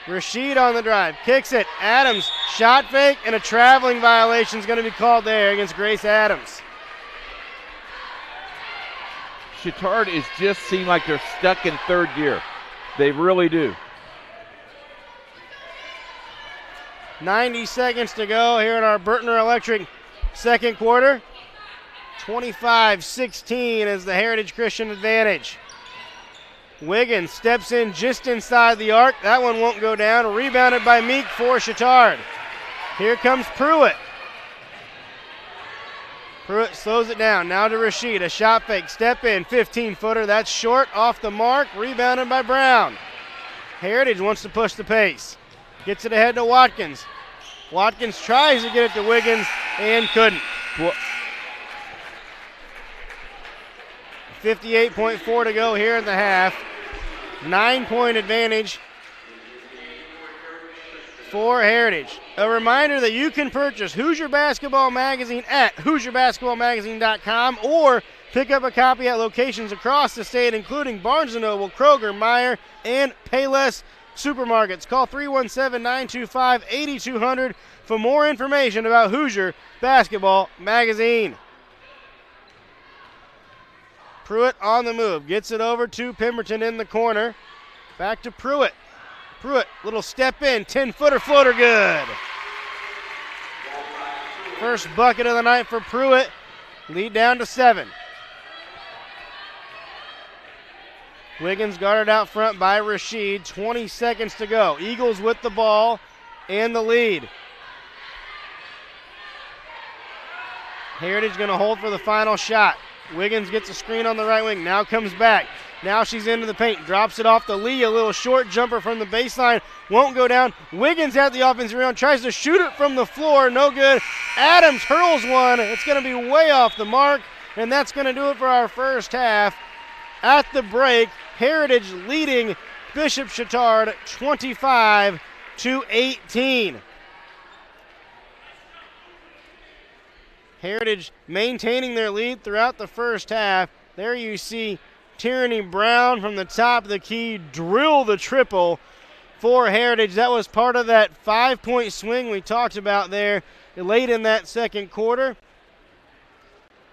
Rashid on the drive, kicks it. Adams, shot fake, and a traveling violation is going to be called there against Grace Adams. Chittard is just seem like they're stuck in third gear. They really do. 90 seconds to go here in our Burtner Electric second quarter. 25-16 is the Heritage Christian advantage. Wiggins steps in just inside the arc. That one won't go down. Rebounded by Meek for Chittard. Here comes Pruitt. Pruitt slows it down. Now to Rashid. A shot fake. Step in. 15-footer. That's short. Off the mark. Rebounded by Brown. Heritage wants to push the pace. Gets it ahead to Watkins. Watkins tries to get it to Wiggins and couldn't. 58.4 to go here in the half. 9-point advantage for Heritage. A reminder that you can purchase Hoosier Basketball Magazine at HoosierBasketballMagazine.com or pick up a copy at locations across the state, including Barnes & Noble, Kroger, Meijer, and Payless Supermarkets. Call 317-925-8200 for more information about Hoosier Basketball Magazine. Pruitt on the move. Gets it over to Pemberton in the corner. Back to Pruitt. Pruitt, little step in. 10-footer floater good. First bucket of the night for Pruitt. Lead down to 7. Wiggins guarded out front by Rashid. 20 seconds to go. Eagles with the ball and the lead. Heritage going to hold for the final shot. Wiggins gets a screen on the right wing. Now comes back. Now she's into the paint. Drops it off to Lee. A little short jumper from the baseline. Won't go down. Wiggins at the offensive rebound. Tries to shoot it from the floor. No good. Adams hurls one. It's going to be way off the mark. And that's going to do it for our first half. At the break, Heritage leading Bishop Chittard 25-18. Heritage maintaining their lead throughout the first half. There you see Tyranny Brown from the top of the key drill the triple for Heritage. That was part of that 5-point swing we talked about there late in that second quarter.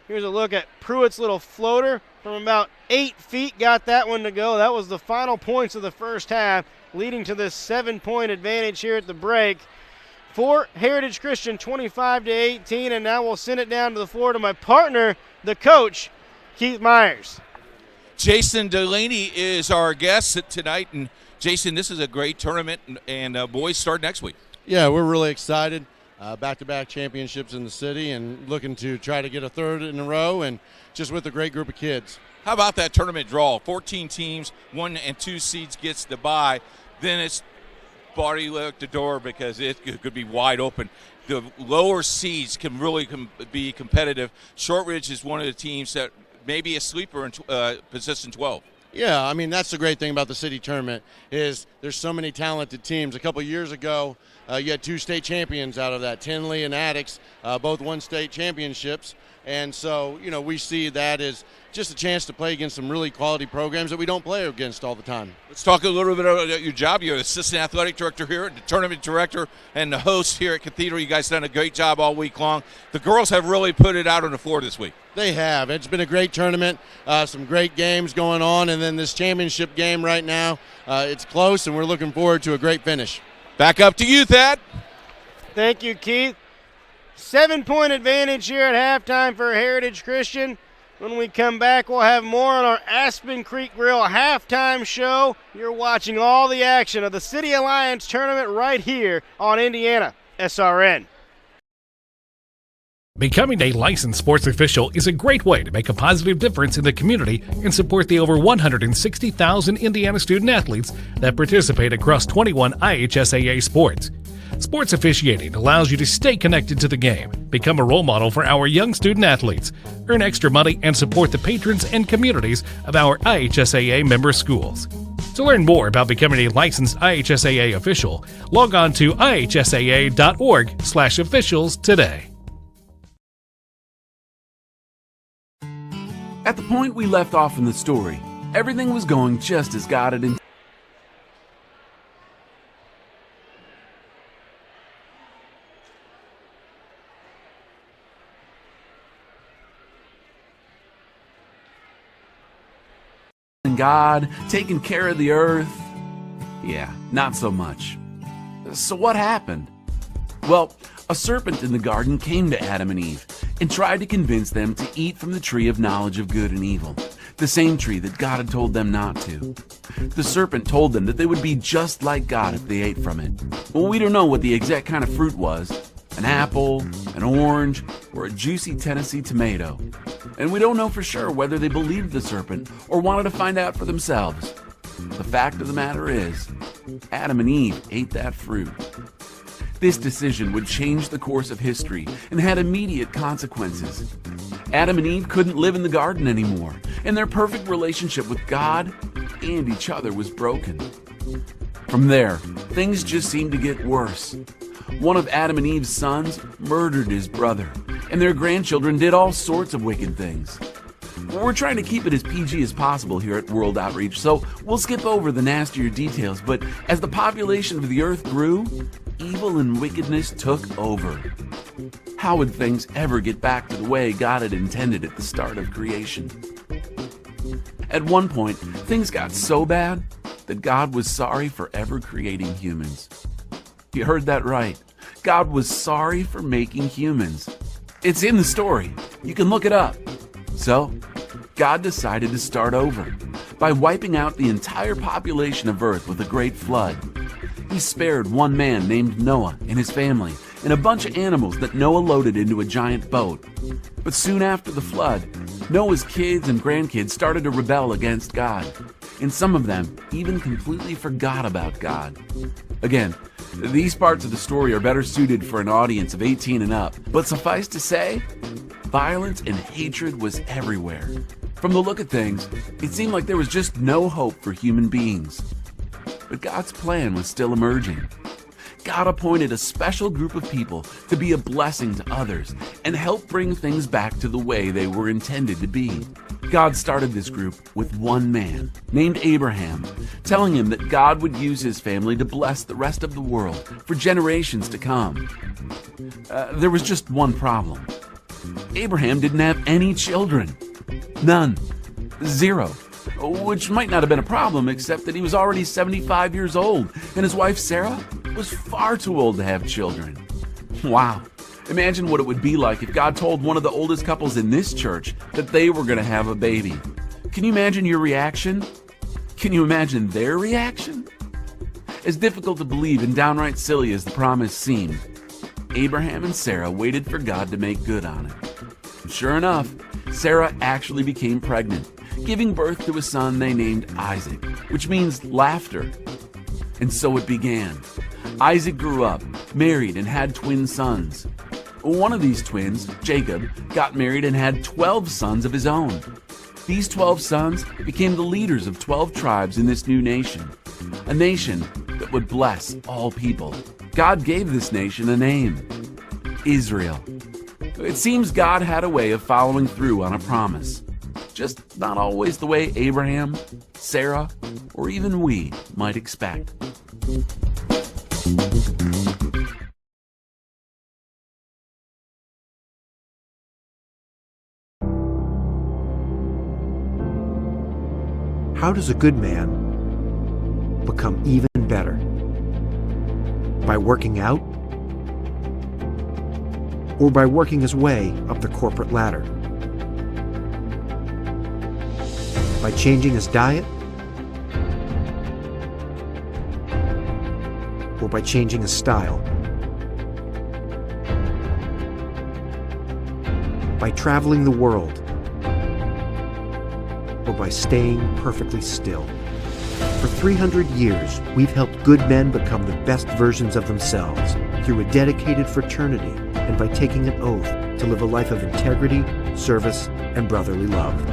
Here's a look at Pruitt's little floater from about 8 feet. Got that one to go. That was the final points of the first half, leading to this 7-point advantage here at the break. For Heritage Christian, 25-18, and now we'll send it down to the floor to my partner, the coach, Keith Myers. Jason Delaney is our guest tonight, and Jason, this is a great tournament, and boys start next week. Yeah, we're really excited. Back-to-back championships in the city and looking to try to get a third in a row, and just with a great group of kids. How about that tournament draw? 14 teams, 1 and 2 seeds gets the bye. Then it's body look the door because it could be wide open. The lower seeds can really be competitive. Shortridge is one of the teams that may be a sleeper in position 12. Yeah, I mean, that's the great thing about the city tournament is there's so many talented teams. A couple years ago, you had 2 state champions out of that, Tinley and Addicks, both won state championships. And so, we see that as just a chance to play against some really quality programs that we don't play against all the time. Let's talk a little bit about your job. You're assistant athletic director here, the tournament director, and the host here at Cathedral. You guys done a great job all week long. The girls have really put it out on the floor this week. They have. It's been a great tournament, some great games going on, and then this championship game right now, it's close, and we're looking forward to a great finish. Back up to you, Thad. Thank you, Keith. 7-point advantage here at halftime for Heritage Christian. When we come back, we'll have more on our Aspen Creek Grill halftime show. You're watching all the action of the City Alliance tournament right here on Indiana SRN. Becoming a licensed sports official is a great way to make a positive difference in the community and support the over 160,000 Indiana student athletes that participate across 21 IHSAA sports. Sports officiating allows you to stay connected to the game, become a role model for our young student athletes, earn extra money, and support the patrons and communities of our IHSAA member schools. To learn more about becoming a licensed IHSAA official, log on to ihsaa.org/officials today. At the point we left off in the story, everything was going just as God had intended. God taking care of the earth? Yeah, not so much. So what happened? Well, a serpent in the garden came to Adam and Eve and tried to convince them to eat from the tree of knowledge of good and evil, the same tree that God had told them not to. The serpent told them that they would be just like God if they ate from it. Well, we don't know what the exact kind of fruit was, an apple, an orange, or a juicy Tennessee tomato. And we don't know for sure whether they believed the serpent or wanted to find out for themselves. The fact of the matter is, Adam and Eve ate that fruit. This decision would change the course of history and had immediate consequences. Adam and Eve couldn't live in the garden anymore, and their perfect relationship with God and each other was broken. From there, things just seemed to get worse. One of Adam and Eve's sons murdered his brother, and their grandchildren did all sorts of wicked things. We're trying to keep it as PG as possible here at World Outreach, so we'll skip over the nastier details, but as the population of the earth grew, evil and wickedness took over. How would things ever get back to the way God had intended at the start of creation? At one point, things got so bad that God was sorry for ever creating humans. You heard that right. God was sorry for making humans. It's in the story. You can look it up. So, God decided to start over by wiping out the entire population of Earth with a great flood. He spared one man named Noah and his family and a bunch of animals that Noah loaded into a giant boat. But soon after the flood, Noah's kids and grandkids started to rebel against God, and some of them even completely forgot about God. Again, these parts of the story are better suited for an audience of 18 and up, but suffice to say, violence and hatred was everywhere. From the look of things, it seemed like there was just no hope for human beings. But God's plan was still emerging. God appointed a special group of people to be a blessing to others and help bring things back to the way they were intended to be. God started this group with one man named Abraham, telling him that God would use his family to bless the rest of the world for generations to come. There was just one problem. Abraham didn't have any children. None. Zero. Which might not have been a problem, except that he was already 75 years old, and his wife Sarah was far too old to have children. Wow. Imagine what it would be like if God told one of the oldest couples in this church that they were going to have a baby. Can you imagine your reaction? Can you imagine their reaction? As difficult to believe and downright silly as the promise seemed, Abraham and Sarah waited for God to make good on it. Sure enough, Sarah actually became pregnant, giving birth to a son they named Isaac, which means laughter. And so it began. Isaac grew up, married, and had twin sons. One of these twins, Jacob, got married and had 12 sons of his own. These 12 sons became the leaders of 12 tribes in this new nation, a nation that would bless all people. God gave this nation a name, Israel. It seems God had a way of following through on a promise. Just not always the way Abraham, Sarah, or even we might expect. How does a good man become even better? By working out? Or by working his way up the corporate ladder? By changing his diet? Or by changing his style? By traveling the world? Or by staying perfectly still? For 300 years, we've helped good men become the best versions of themselves through a dedicated fraternity and by taking an oath to live a life of integrity, service, and brotherly love.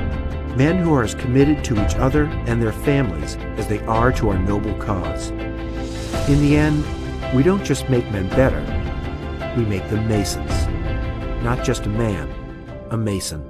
Men who are as committed to each other and their families as they are to our noble cause. In the end, we don't just make men better, we make them Masons. Not just a man, a Mason.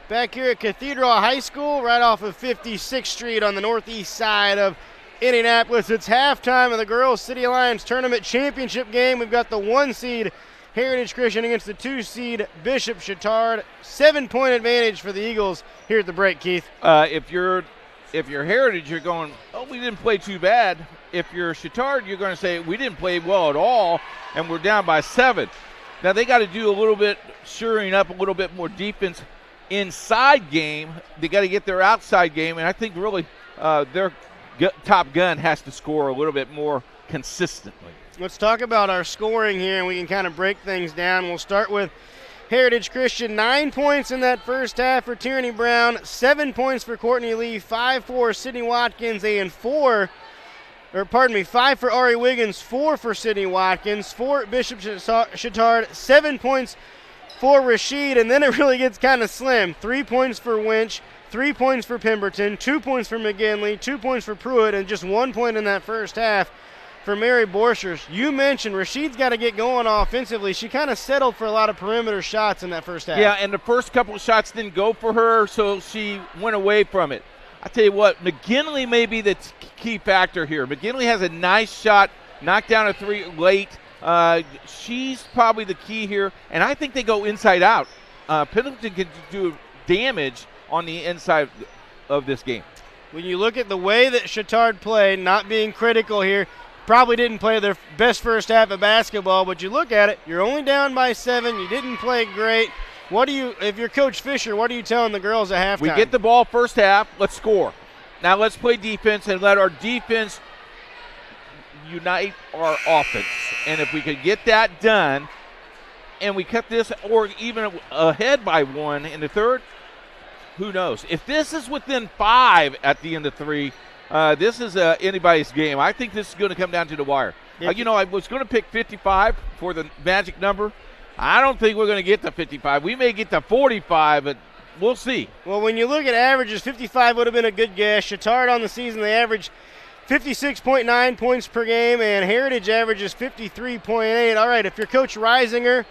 Back here at Cathedral High School, right off of 56th Street on the northeast side of Indianapolis. It's halftime of the Girls City Alliance Tournament Championship game. We've got the 1 seed Heritage Christian against the 2 seed Bishop Chatard. 7-point advantage for the Eagles here at the break, Keith. If you're Heritage, you're going, oh, we didn't play too bad. If you're Chatard, you're going to say, we didn't play well at all, and we're down by 7. Now, they got to do a little bit, shoring up a little bit more defense inside game. They got to get their outside game, and I think really their top gun has to score a little bit more consistently. Let's talk about our scoring here, and we can kind of break things down. We'll start with Heritage Christian. 9 points in that first half for Tierney Brown, 7 points for Courtney Lee, 5 for Sydney Watkins, and 5 for Ari Wiggins, 4 for Sydney Watkins, 4 Bishop Chatard, 7 points for Rashid, and then it really gets kind of slim. 3 points for Winch, 3 points for Pemberton, 2 points for McGinley, 2 points for Pruitt, and just 1 point in that first half for Mary Borchers. You mentioned Rashid's got to get going offensively. She kind of settled for a lot of perimeter shots in that first half. Yeah, and the first couple of shots didn't go for her, so she went away from it. I tell you what, McGinley may be the key factor here. McGinley has a nice shot, knocked down a 3 late. She's probably the key here, and I think they go inside out. Pendleton can do damage on the inside of this game. When you look at the way that Chatard played, not being critical here, probably didn't play their best first half of basketball, but you look at it, you're only down by 7, you didn't play great. If you're Coach Fisher, what are you telling the girls at halftime? We get the ball first half, let's score. Now let's play defense and let our defense unite our offense. And if we could get that done and we cut this or even ahead by 1 in the third, who knows? If this is within 5 at the end of 3, this is anybody's game. I think this is going to come down to the wire. I was going to pick 55 for the magic number. I don't think we're going to get to 55. We may get to 45, but we'll see. Well, when you look at averages, 55 would have been a good guess. Chatard on the season, they average 56.9 points per game, and Heritage averages 53.8. All right, if you're Coach Reisinger,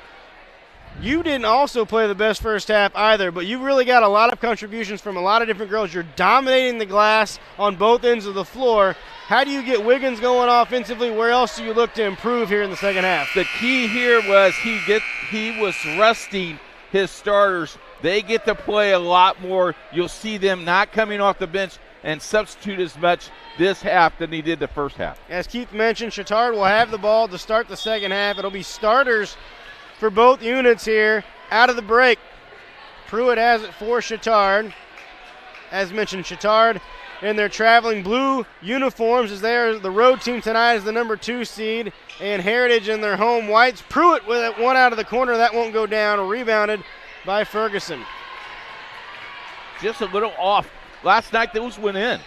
you didn't also play the best first half either, but you really got a lot of contributions from a lot of different girls. You're dominating the glass on both ends of the floor. How do you get Wiggins going offensively? Where else do you look to improve here in the second half? The key here was he was resting his starters. They get to play a lot more. You'll see them not coming off the bench and substitute as much this half than he did the first half. As Keith mentioned, Chatard will have the ball to start the second half. It'll be starters for both units here out of the break. Pruitt has it for Chittard. As mentioned, Chittard in their traveling blue uniforms as they are the road team tonight as the number 2 seed. And Heritage in their home whites. Pruitt with it, one out of the corner. That won't go down. Rebounded by Ferguson. Just a little off. Last night, those went in.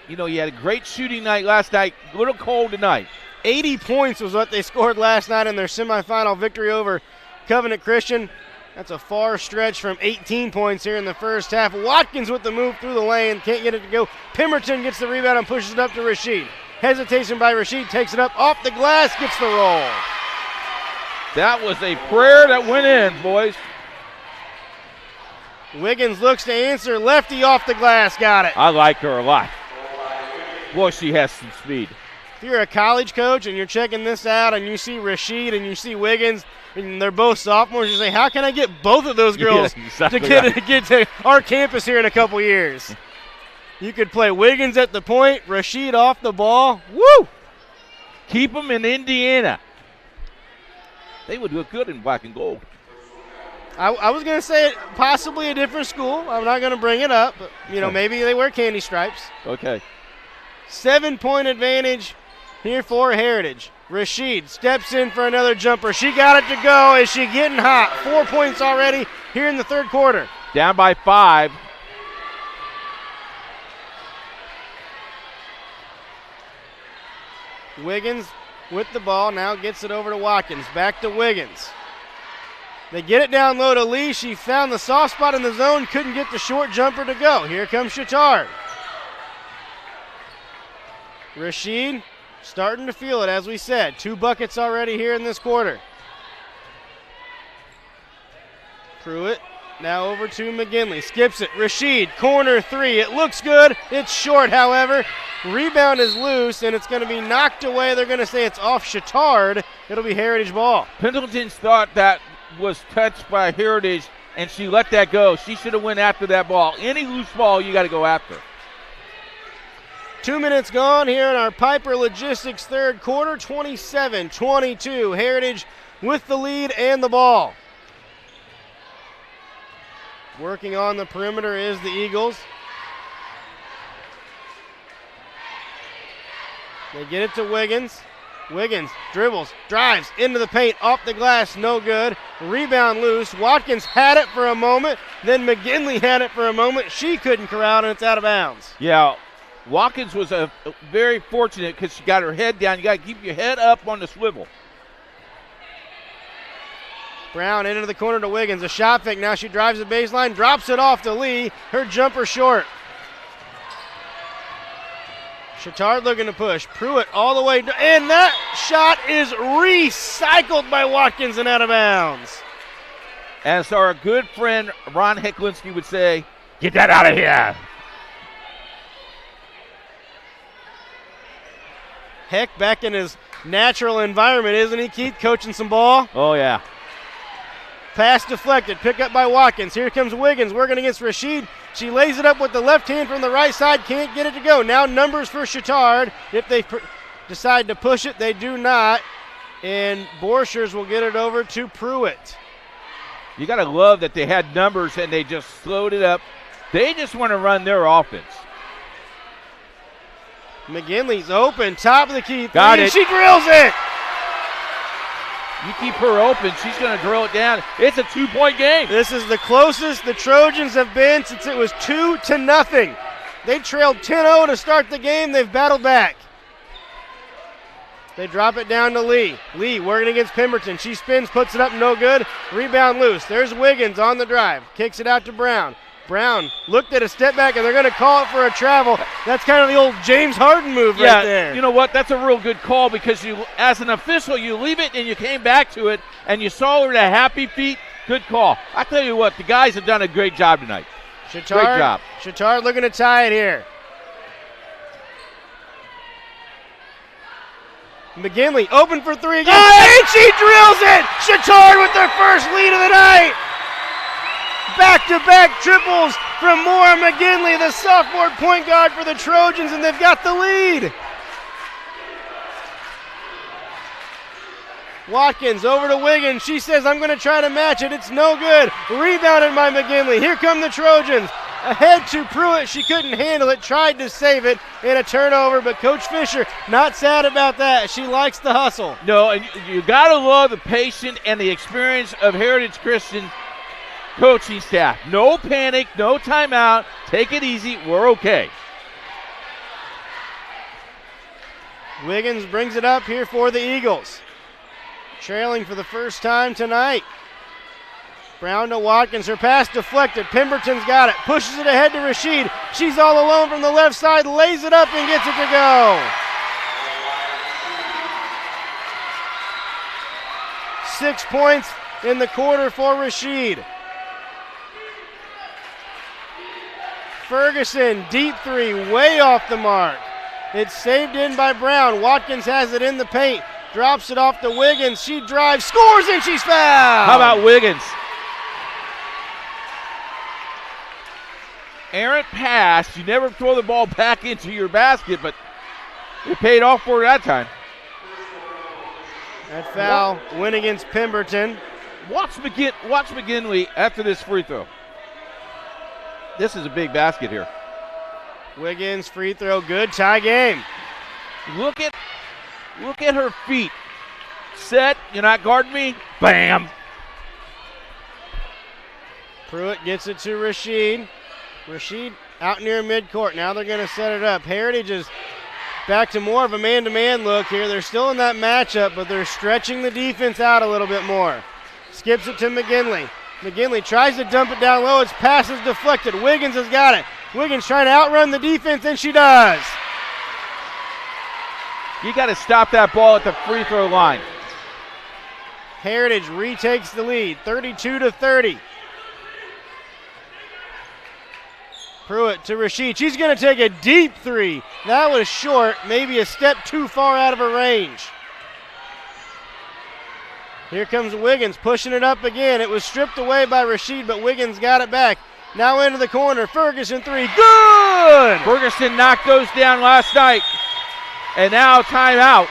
You know, you had a great shooting night last night. A little cold tonight. 80 points was what they scored last night in their semifinal victory over Covenant Christian. That's a far stretch from 18 points here in the first half. Watkins with the move through the lane. Can't get it to go. Pemberton gets the rebound and pushes it up to Rashid. Hesitation by Rashid. Takes it up off the glass. Gets the roll. That was a prayer that went in, boys. Wiggins looks to answer. Lefty off the glass. Got it. I like her a lot. Boy, she has some speed. If you're a college coach and you're checking this out and you see Rashid and you see Wiggins and they're both sophomores, you say, how can I get both of those girls exactly to get to our campus here in a couple years? You could play Wiggins at the point, Rashid off the ball. Woo! Keep them in Indiana. They would look good in black and gold. I was going to say possibly a different school. I'm not going to bring it up, but, maybe they wear candy stripes. Okay. 7-point advantage here for Heritage. Rashid steps in for another jumper. She got it to go. Is she getting hot? 4 points already here in the third quarter. Down by 5. Wiggins with the ball. Now gets it over to Watkins. Back to Wiggins. They get it down low to Lee. She found the soft spot in the zone. Couldn't get the short jumper to go. Here comes Chittard. Rashid starting to feel it, as we said. 2 buckets already here in this quarter. Pruitt now over to McGinley. Skips it. Rashid, corner 3. It looks good. It's short, however. Rebound is loose, and it's going to be knocked away. They're going to say it's off Chittard. It'll be Heritage ball. Pendleton thought that was touched by Heritage, and she let that go. She should have went after that ball. Any loose ball, you got to go after. 2 minutes gone here in our Piper Logistics third quarter. 27-22. Heritage with the lead and the ball. Working on the perimeter is the Eagles. They get it to Wiggins. Wiggins dribbles, drives into the paint, off the glass, no good. Rebound loose. Watkins had it for a moment. Then McGinley had it for a moment. She couldn't corral, and it's out of bounds. Yeah, Watkins was very fortunate because she got her head down. You got to keep your head up on the swivel. Brown into the corner to Wiggins. A shot fake. Now she drives the baseline, drops it off to Lee. Her jumper short. Chittard looking to push. Pruitt all the way. And that shot is recycled by Watkins and out of bounds. As our good friend Ron Hecklinski would say, get that out of here. Heck back in his natural environment, isn't he, Keith? Coaching some ball. Oh, yeah. Pass deflected. Pick up by Watkins. Here comes Wiggins working against Rashid. She lays it up with the left hand from the right side. Can't get it to go. Now numbers for Chittard. If they decide to push it, they do not. And Borchers will get it over to Pruitt. You got to love that they had numbers and they just slowed it up. They just want to run their offense. McGinley's open. Top of the key. Got it. She drills it. You keep her open, she's going to drill it down. It's a 2-point game. This is the closest the Trojans have been since it was 2-0. They trailed 10-0 to start the game. They've battled back. They drop it down to Lee. Lee working against Pemberton. She spins, puts it up, no good. Rebound loose. There's Wiggins on the drive. Kicks it out to Brown. Brown looked at a step back, and they're going to call it for a travel. That's kind of the old James Harden move right there. You know what? That's a real good call because you, as an official, you leave it and you came back to it, and you saw her at happy feet. Good call. I tell you what, the guys have done a great job tonight. Great job. Chittard looking to tie it here. McGinley open for 3 again, and she drills it! Chittard with their first lead of the night! Back-to-back triples from Maura McGinley, the sophomore point guard for the Trojans, and they've got the lead. Watkins over to Wiggins. She says, I'm going to try to match it. It's no good. Rebounded by McGinley. Here come the Trojans. Ahead to Pruitt. She couldn't handle it. Tried to save it in a turnover, but Coach Fisher not sad about that. She likes the hustle. No, and you got to love the patience and the experience of Heritage Christian coaching staff. No panic, no timeout. Take it easy. We're okay. Wiggins brings it up here for the Eagles. Trailing for the first time tonight. Brown to Watkins. Her pass deflected. Pemberton's got it. Pushes it ahead to Rashid. She's all alone from the left side. Lays it up and gets it to go. 6 points in the quarter for Rashid. Ferguson, deep three, way off the mark. It's saved in by Brown. Watkins has it in the paint. Drops it off to Wiggins. She drives, scores, and she's fouled. How about Wiggins? Errant pass. You never throw the ball back into your basket, but it paid off for her that time. That foul went against Pemberton. Watch McGinley after this free throw. This is a big basket here. Wiggins free throw, good, tie game. Look at her feet. Set, you're not guarding me. Bam. Pruitt gets it to Rashid. Rashid out near midcourt. Now they're going to set it up. Heritage is back to more of a man-to-man look here. They're still in that matchup, but they're stretching the defense out a little bit more. Skips it to McGinley. McGinley tries to dump it down low. Its pass is deflected. Wiggins has got it. Wiggins trying to outrun the defense, and she does. You got to stop that ball at the free throw line. Heritage retakes the lead, 32-30. Pruitt to Rashid. She's going to take a deep three. That was short, maybe a step too far out of her range. Here comes Wiggins pushing it up again. It was stripped away by Rashid, but Wiggins got it back. Now into the corner. Ferguson three. Good! Ferguson knocked those down last night. And now timeout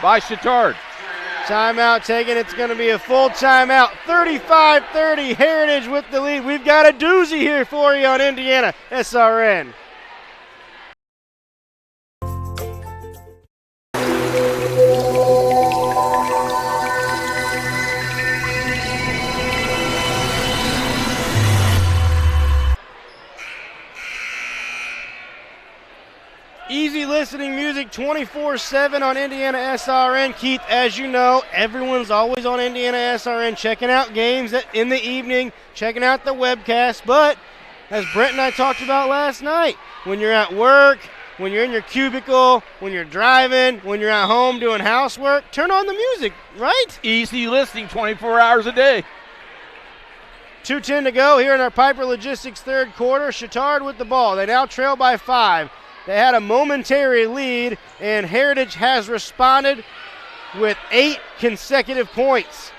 by Chittard. Timeout taken. It's going to be a full timeout. 35-30. Heritage with the lead. We've got a doozy here for you on Indiana SRN. Easy listening music 24/7 on Indiana SRN. Keith, as you know, everyone's always on Indiana SRN checking out games in the evening, checking out the webcast. But as Brent and I talked about last night, when you're at work, when you're in your cubicle, when you're driving, when you're at home doing housework, turn on the music, right? Easy listening 24 hours a day. 2:10 to go here in our Piper Logistics third quarter. Chittard with the ball. They now trail by 5. They had a momentary lead, and Heritage has responded with 8 consecutive points.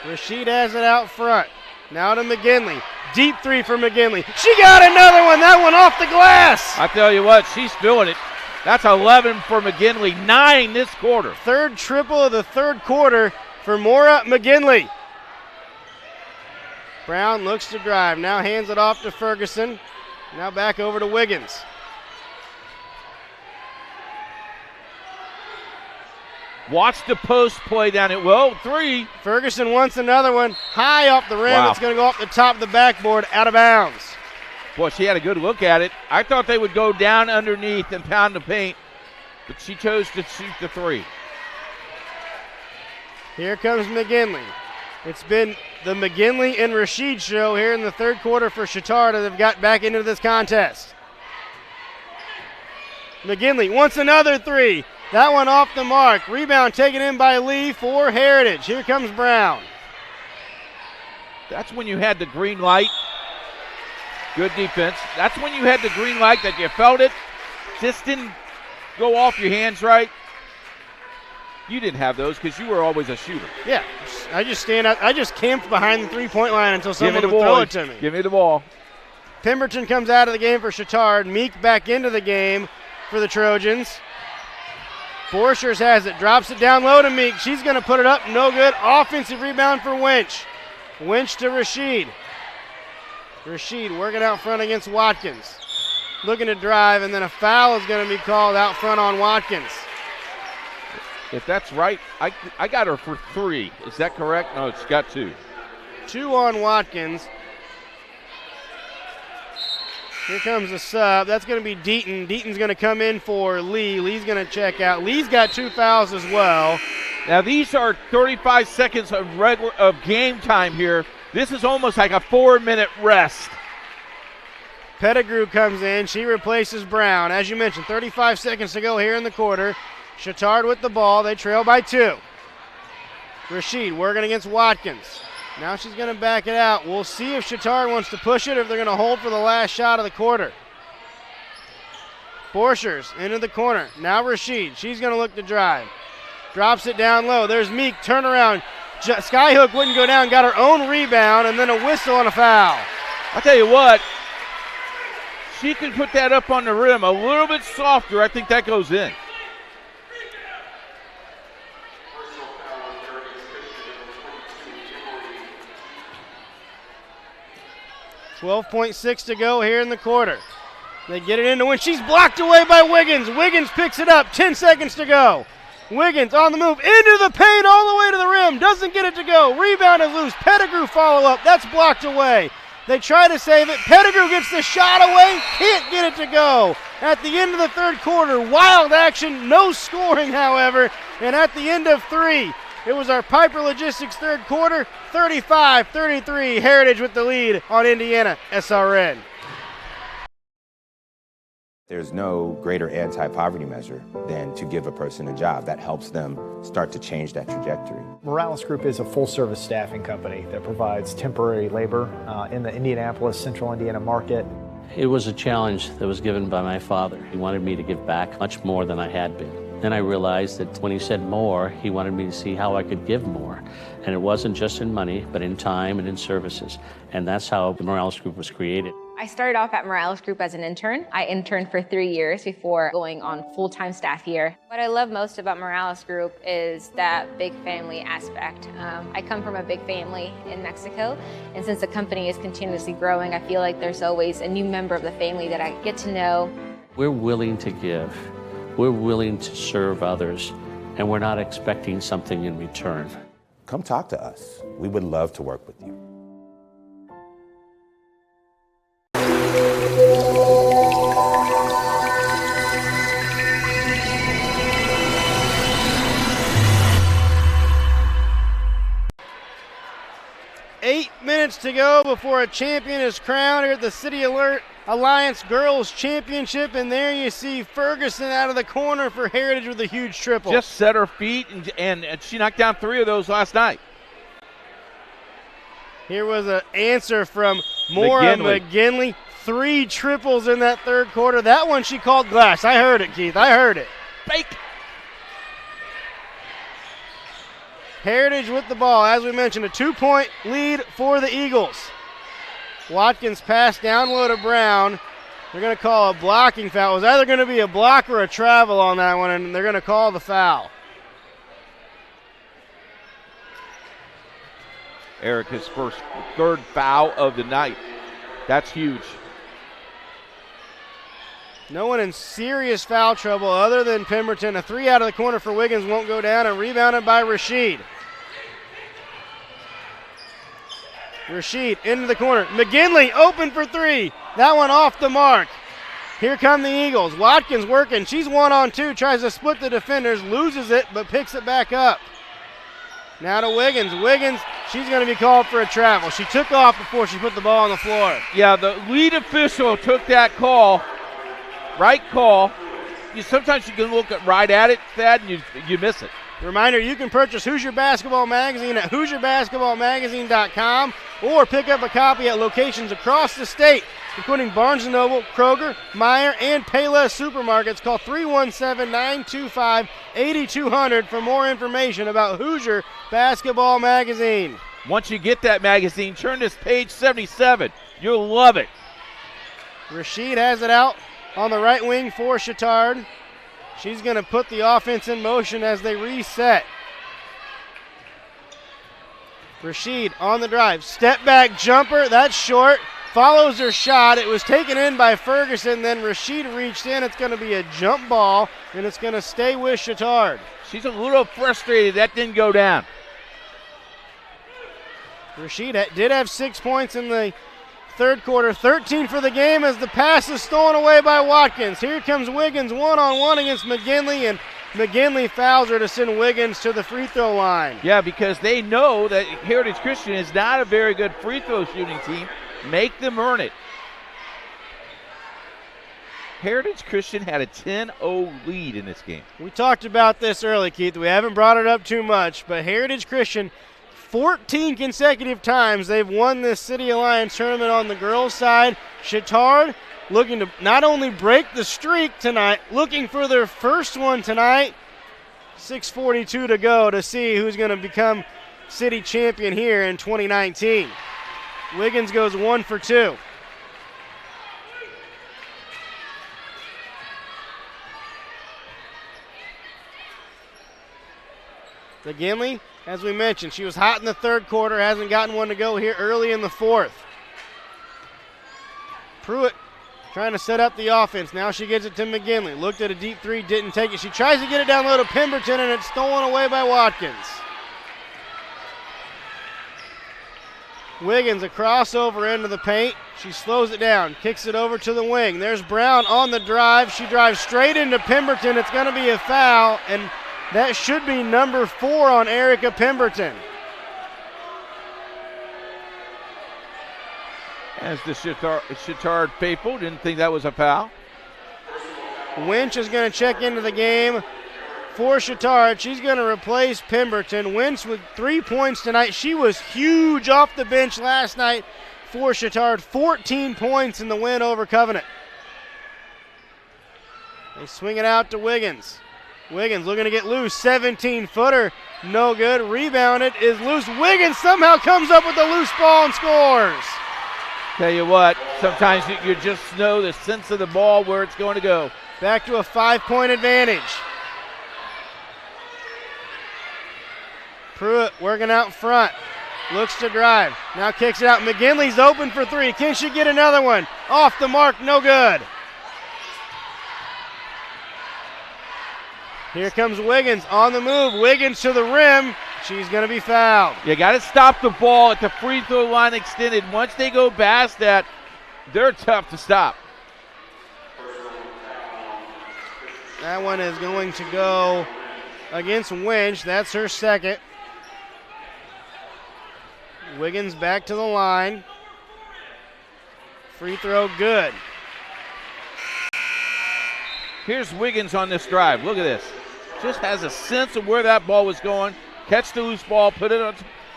Rashid has it out front. Now to McGinley. Deep three for McGinley. She got another one. That one off the glass. I tell you what, she's feeling it. That's 11 for McGinley, 9 this quarter. Third triple of the third quarter for Maura McGinley. Brown looks to drive. Now hands it off to Ferguson. Now back over to Wiggins. Watch the post play down at 3. Ferguson wants another one. High off the rim. Wow. It's going to go off the top of the backboard, out of bounds. Boy, she had a good look at it. I thought they would go down underneath and pound the paint, but she chose to shoot the 3. Here comes McGinley. It's been the McGinley and Rashid show here in the third quarter for Chittard as they've got back into this contest. McGinley wants another 3. That one off the mark. Rebound taken in by Lee for Heritage. Here comes Brown. That's when you had the green light. Good defense. That's when you had the green light that you felt it. Just didn't go off your hands right. You didn't have those because you were always a shooter. Yeah, I just stand up. I just camped behind the three-point line until someone would ball. throw it to me. Give me the ball. Pemberton comes out of the game for Chittard. Meek back into the game for the Trojans. Borchers has it, drops it down low to Meek. She's going to put it up, no good. Offensive rebound for Winch. Winch to Rashid. Rashid working out front against Watkins. Looking to drive, and then a foul is going to be called out front on Watkins. If that's right, I got her for 3. Is that correct? No, it's got 2. 2 on Watkins. Here comes the sub. That's going to be Deaton. Deaton's going to come in for Lee. Lee's going to check out. Lee's got 2 fouls as well. Now these are 35 seconds of game time here. This is almost like a 4-minute rest. Pettigrew comes in. She replaces Brown. As you mentioned, 35 seconds to go here in the quarter. Chittard with the ball. They trail by 2. Rashid working against Watkins. Now she's going to back it out. We'll see if Chittard wants to push it or if they're going to hold for the last shot of the quarter. Borchers into the corner. Now Rashid. She's going to look to drive. Drops it down low. There's Meek. Turnaround. Skyhook wouldn't go down. Got her own rebound and then a whistle and a foul. I'll tell you what. She can put that up on the rim a little bit softer. I think that goes in. .6 to go here in the quarter. They get it into Winch. She's blocked away by Wiggins. Wiggins picks it up. 10 seconds to go. Wiggins on the move into the paint all the way to the rim. Doesn't get it to go. Rebound is loose. Pettigrew follow up. That's blocked away. They try to save it. Pettigrew gets the shot away. Can't get it to go. At the end of the third quarter, wild action. No scoring, however. And at the end of 3, it was our Piper Logistics third quarter, 35-33. Heritage with the lead on Indiana SRN. There's no greater anti-poverty measure than to give a person a job. That helps them start to change that trajectory. Morales Group is a full-service staffing company that provides temporary labor in the Indianapolis, Central Indiana market. It was a challenge that was given by my father. He wanted me to give back much more than I had been. Then I realized that when he said more, he wanted me to see how I could give more. And it wasn't just in money, but in time and in services. And that's how the Morales Group was created. I started off at Morales Group as an intern. I interned for 3 years before going on full-time staff here. What I love most about Morales Group is that big family aspect. I come from a big family in Mexico, and since the company is continuously growing, I feel like there's always a new member of the family that I get to know. We're willing to give. We're willing to serve others, and we're not expecting something in return. Come talk to us. We would love to work with you. Eight minutes to go before a champion is crowned here at the City Alert Alliance Girls Championship, and there you see Ferguson out of the corner for Heritage with a huge triple. Just set her feet, and she knocked down 3 of those last night. Here was an answer from Maura McGinley. 3 triples in that third quarter. That one she called glass. I heard it, Keith. I heard it. Bake. Heritage with the ball. As we mentioned, a 2-point lead for the Eagles. Watkins pass down low to Brown. They're going to call a blocking foul. It was either going to be a block or a travel on that one, and they're going to call the foul. Erica's third foul of the night. That's huge. No one in serious foul trouble other than Pemberton. A 3 out of the corner for Wiggins won't go down, and rebounded by Rashid. Rashid into the corner. McGinley open for 3. That one off the mark. Here come the Eagles. Watkins working. She's 1-on-2. Tries to split the defenders. Loses it, but picks it back up. Now to Wiggins. Wiggins, she's going to be called for a travel. She took off before she put the ball on the floor. Yeah, the lead official took that call. Right call. Sometimes you can look right at it, Thad, and you miss it. Reminder, you can purchase Hoosier Basketball Magazine at HoosierBasketballMagazine.com. or pick up a copy at locations across the state, including Barnes & Noble, Kroger, Meijer, and Payless Supermarkets. Call 317-925-8200 for more information about Hoosier Basketball Magazine. Once you get that magazine, turn to page 77. You'll love it. Rashid has it out on the right wing for Chittard. She's going to put the offense in motion as they reset. Rashid on the drive. Step back jumper. That's short. Follows her shot. It was taken in by Ferguson. Then Rashid reached in. It's going to be a jump ball, and it's going to stay with Chittard. She's a little frustrated. That didn't go down. Rashid did have 6 points in the third quarter, 13 for the game as the pass is stolen away by Watkins. Here comes Wiggins one-on-one against McGinley, and McGinley fouls her to send Wiggins to the free throw line. Yeah, because they know that Heritage Christian is not a very good free throw shooting team. Make them earn it. Heritage Christian had a 10-0 lead in this game. We talked about this early, Keith. We haven't brought it up too much, but Heritage Christian, 14 consecutive times they've won this City Alliance tournament on the girls' side. Chittard looking to not only break the streak tonight, looking for their first one tonight. 6:42 to go to see who's going to become city champion here in 2019. Wiggins goes 1 for 2. McGinley, as we mentioned, she was hot in the third quarter, hasn't gotten one to go here early in the fourth. Pruitt trying to set up the offense. Now she gets it to McGinley. Looked at a deep three, didn't take it. She tries to get it down low to Pemberton, and it's stolen away by Watkins. Wiggins, a crossover into the paint. She slows it down, kicks it over to the wing. There's Brown on the drive. She drives straight into Pemberton. It's going to be a foul, and that should be number 4 on Erica Pemberton. As the Chittard faithful didn't think that was a foul. Winch is going to check into the game for Chittard. She's going to replace Pemberton. Winch with 3 points tonight. She was huge off the bench last night for Chittard. 14 points in the win over Covenant. They swing it out to Wiggins. Wiggins looking to get loose. 17-footer. No good. Rebounded is loose. Wiggins somehow comes up with a loose ball and scores. Tell you what, sometimes you just know the sense of the ball where it's going to go. Back to a 5-point advantage. Pruitt working out front. Looks to drive. Now kicks it out. McGinley's open for 3. Can she get another one? Off the mark. No good. Here comes Wiggins on the move. Wiggins to the rim. She's going to be fouled. You got to stop the ball at the free throw line extended. Once they go past that, they're tough to stop. That one is going to go against Winch. That's her second. Wiggins back to the line. Free throw good. Here's Wiggins on this drive. Look at this. Just has a sense of where that ball was going. Catch the loose ball, put it on.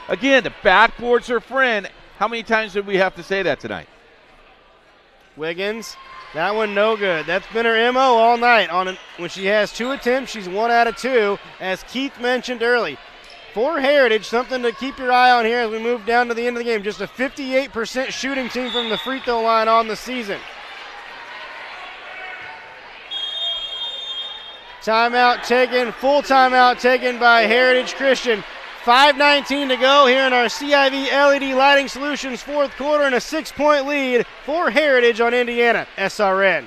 Again, the backboard's her friend. How many times did we have to say that tonight? Wiggins, that one no good. That's been her MO all night. When she has 2 attempts, she's 1 out of 2, as Keith mentioned early. For Heritage, something to keep your eye on here as we move down to the end of the game. Just a 58% shooting team from the free throw line on the season. Timeout taken, full timeout taken by Heritage Christian. 5:19 to go here in our CIV LED Lighting Solutions fourth quarter, and a 6-point lead for Heritage on Indiana SRN.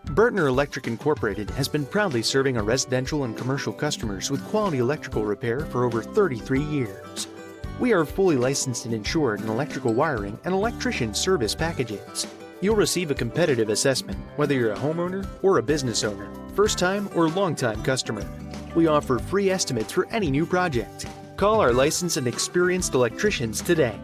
Burtner Electric Incorporated has been proudly serving our residential and commercial customers with quality electrical repair for over 33 years. We are fully licensed and insured in electrical wiring and electrician service packages. You'll receive a competitive assessment, whether you're a homeowner or a business owner, first-time or long-time customer. We offer free estimates for any new project. Call our licensed and experienced electricians today.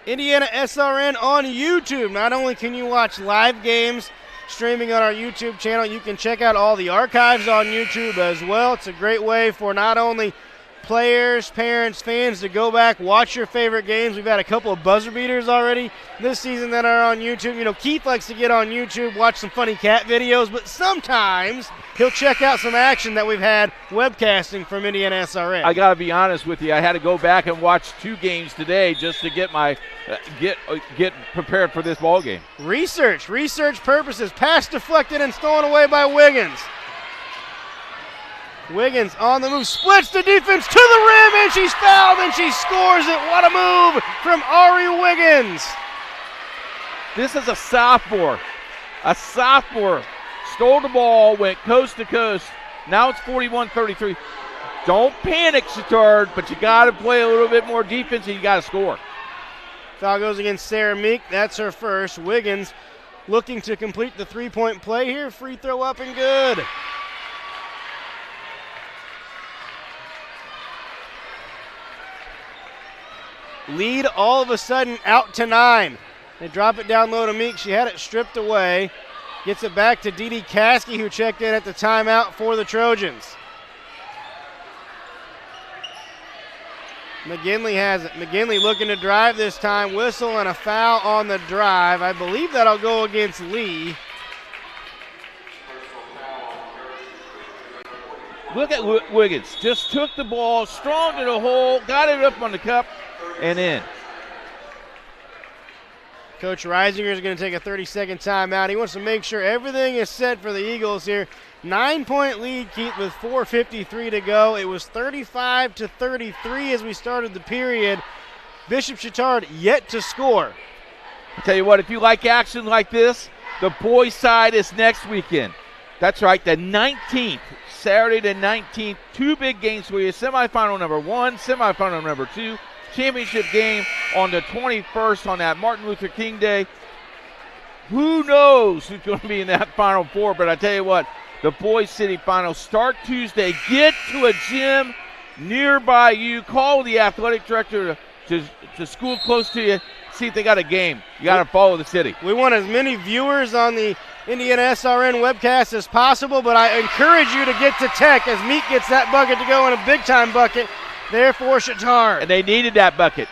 Indiana SRN on YouTube. Not only can you watch live games streaming on our YouTube channel, you can check out all the archives on YouTube as well. It's a great way for not only players, parents, fans to go back, watch your favorite games. We've had a couple of buzzer beaters already this season that are on YouTube. You know, Keith likes to get on YouTube, watch some funny cat videos, but sometimes he'll check out some action that we've had webcasting from Indiana SRN. I got to be honest with you. I had to go back and watch 2 games today just to get my get prepared for this ball game. Research purposes. Pass deflected and stolen away by Wiggins. Wiggins on the move, splits the defense to the rim, and she's fouled, and she scores it. What a move from Ari Wiggins. This is a sophomore. Stole the ball, went coast to coast. Now it's 41-33. Don't panic, Chatard, but you got to play a little bit more defense and you got to score. Foul goes against Sarah Meek. That's her first. Wiggins looking to complete the three-point play here. Free throw up and good. Lead all of a sudden out to 9. They drop it down low to Meek. She had it stripped away. Gets it back to Didi Caskey, who checked in at the timeout for the Trojans. McGinley has it. McGinley looking to drive this time. Whistle and a foul on the drive. I believe that'll go against Lee. Look at Wiggins. Just took the ball, strong to the hole, got it up on the cup, and in. Coach Reisinger is going to take a 30-second timeout. He wants to make sure everything is set for the Eagles here. 9-point lead, Keith, with 4:53 to go. It was 35-33 as we started the period. Bishop Chatard yet to score. I'll tell you what, if you like action like this, the boys' side is next weekend. That's right, the 19th, Saturday the 19th. 2 big games for you. Semifinal number 1, semifinal number 2. Championship game on the 21st on that Martin Luther King Day. Who knows who's going to be in that Final Four, but I tell you what, the Boys City Finals start Tuesday. Get to a gym nearby you. Call the athletic director to school close to you. See if they got a game. You got to follow the city. We want as many viewers on the Indiana SRN webcast as possible, but I encourage you to get to Tech as Meek gets that bucket to go in a big-time bucket there for Chatard. And they needed that bucket.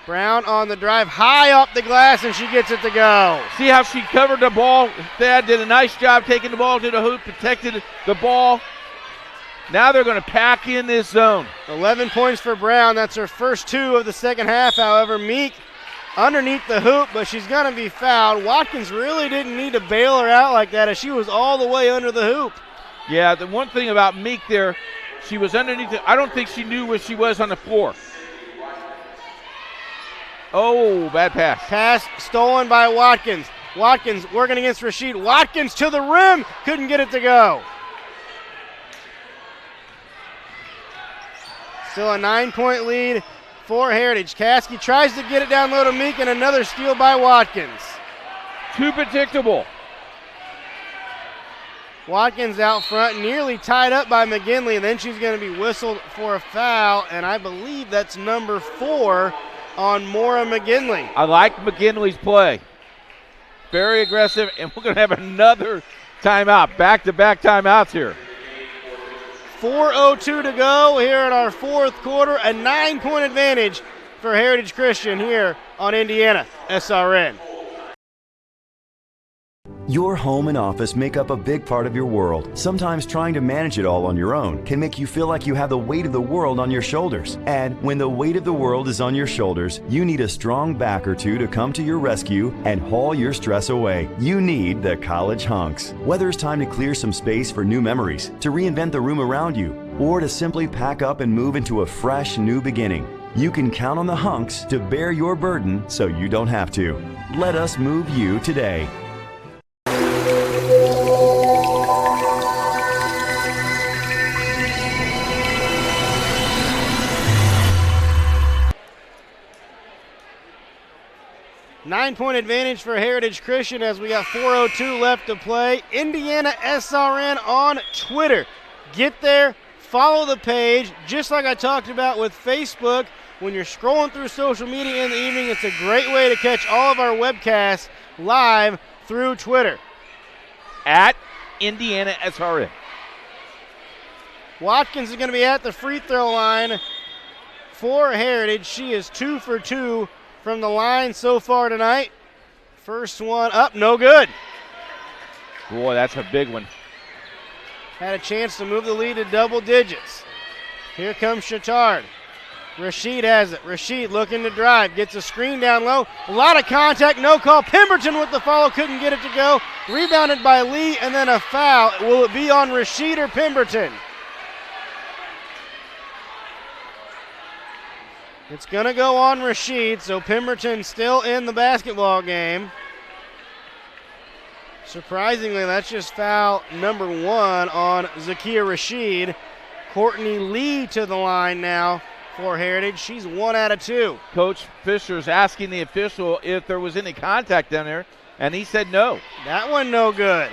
Brown on the drive, high up the glass, and she gets it to go. See how she covered the ball? Thad did a nice job taking the ball to the hoop, protected the ball. Now they're going to pack in this zone. 11 points for Brown. That's her first 2 of the second half, however. Meek underneath the hoop, but she's going to be fouled. Watkins really didn't need to bail her out like that as she was all the way under the hoop. Yeah, the one thing about Meek there, she was underneath it. I don't think she knew where she was on the floor. Oh, bad pass. Pass stolen by Watkins. Watkins working against Rashid. Watkins to the rim. Couldn't get it to go. Still a 9-point lead for Heritage. Caskey tries to get it down low to Meek, and another steal by Watkins. Too predictable. Watkins out front, nearly tied up by McGinley, and then she's going to be whistled for a foul, and I believe that's number 4 on Maura McGinley. I like McGinley's play. Very aggressive, and we're going to have another timeout. Back-to-back timeouts here. 4:02 to go here in our fourth quarter. A 9-point advantage for Heritage Christian here on Indiana SRN. Your home and office make up a big part of your world. Sometimes trying to manage it all on your own can make you feel like you have the weight of the world on your shoulders. And when the weight of the world is on your shoulders, you need a strong back or two to come to your rescue and haul your stress away. You need the College Hunks. Whether it's time to clear some space for new memories, to reinvent the room around you, or to simply pack up and move into a fresh new beginning, you can count on the Hunks to bear your burden so you don't have to. Let us move you today. Nine-point advantage for Heritage Christian as we got 4:02 left to play. Indiana SRN on Twitter. Get there, follow the page, just like I talked about with Facebook. When you're scrolling through social media in the evening, it's a great way to catch all of our webcasts live through Twitter. At Indiana SRN. Watkins is going to be at the free throw line for Heritage. She is 2 for 2 from the line so far tonight. First one up, no good. Boy, that's a big one. Had a chance to move the lead to double digits. Here comes Chatard. Rashid has it. Rashid looking to drive. Gets a screen down low. A lot of contact, no call. Pemberton with the follow, couldn't get it to go. Rebounded by Lee, and then a foul. Will it be on Rashid or Pemberton? It's going to go on Rashid, so Pemberton still in the basketball game. Surprisingly, that's just foul number 1 on Zakia Rashid. Courtney Lee to the line now for Heritage. She's 1 out of 2. Coach Fisher's asking the official if there was any contact down there, and he said no. That one no good.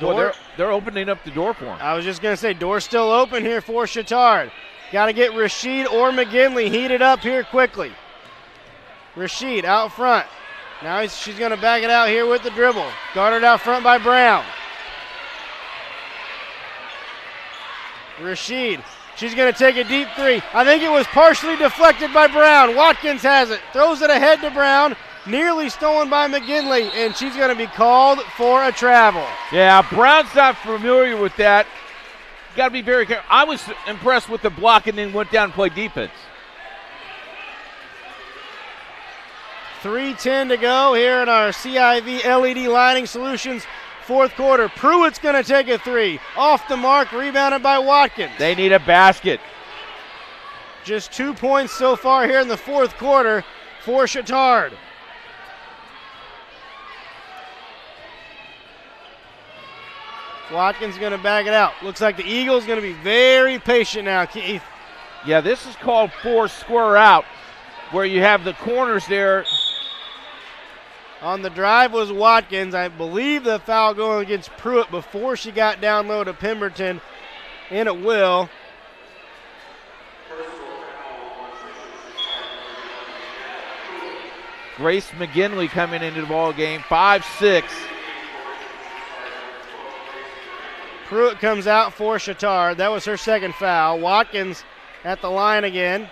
Well, they're opening up the door for him. I was just going to say, door still open here for Chatard. Got to get Rashid or McGinley heated up here quickly. Rashid out front. Now she's going to back it out here with the dribble. Guarded out front by Brown. Rashid, she's going to take a deep three. I think it was partially deflected by Brown. Watkins has it. Throws it ahead to Brown. Nearly stolen by McGinley, and she's going to be called for a travel. Yeah, Brown's not familiar with that. Got to be very careful. I was impressed with the block and then went down and played defense. 3:10 to go here in our CIV LED Lighting Solutions fourth quarter. Pruitt's going to take a three. Off the mark, rebounded by Watkins. They need a basket. Just 2 points so far here in the fourth quarter for Chatard. Watkins going to back it out. Looks like the Eagles going to be very patient now, Keith. Yeah, this is called 4 square out, where you have the corners there. On the drive was Watkins. I believe the foul going against Pruitt before she got down low to Pemberton, and it will. Grace McGinley coming into the ball game, 5'6". Pruitt comes out for Chatard. That was her second foul. Watkins at the line again.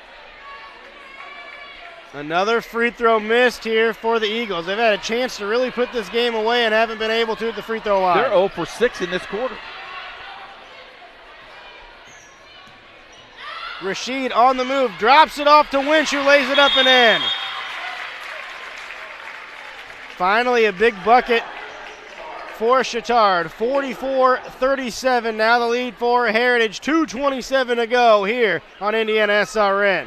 Another free throw missed here for the Eagles. They've had a chance to really put this game away and haven't been able to at the free throw line. They're 0 for 6 in this quarter. Rashid on the move, drops it off to Winch, who lays it up and in. Finally, a big bucket for Chatard. 44-37, now the lead for Heritage. 2:27 to go here on Indiana SRN.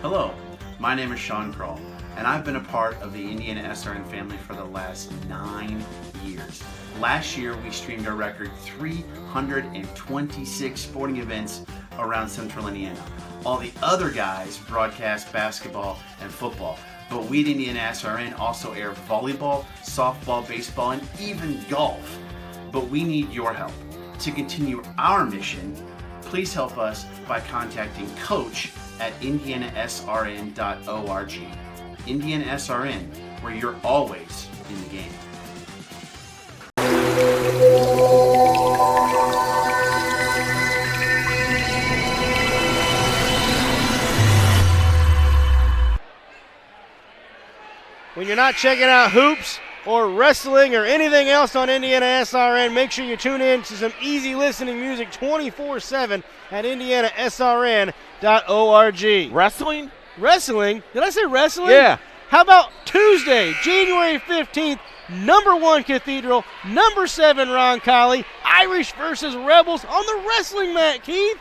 Hello, my name is Sean Kroll, and I've been a part of the Indiana SRN family for the last 9 years. Last year, we streamed a record 326 sporting events around Central Indiana. All the other guys broadcast basketball and football, but we at Indiana SRN also air volleyball, softball, baseball, and even golf. But we need your help. To continue our mission, please help us by contacting Coach at indianasrn.org. Indiana SRN, where you're always in the game. When you're not checking out hoops or wrestling or anything else on Indiana SRN, make sure you tune in to some easy listening music 24/7 at indianasrn.org. Wrestling? Wrestling? Did I say wrestling? Yeah. How about Tuesday, January 15th, number 1 Cathedral, number 7 Roncalli, Irish versus Rebels on the wrestling mat, Keith?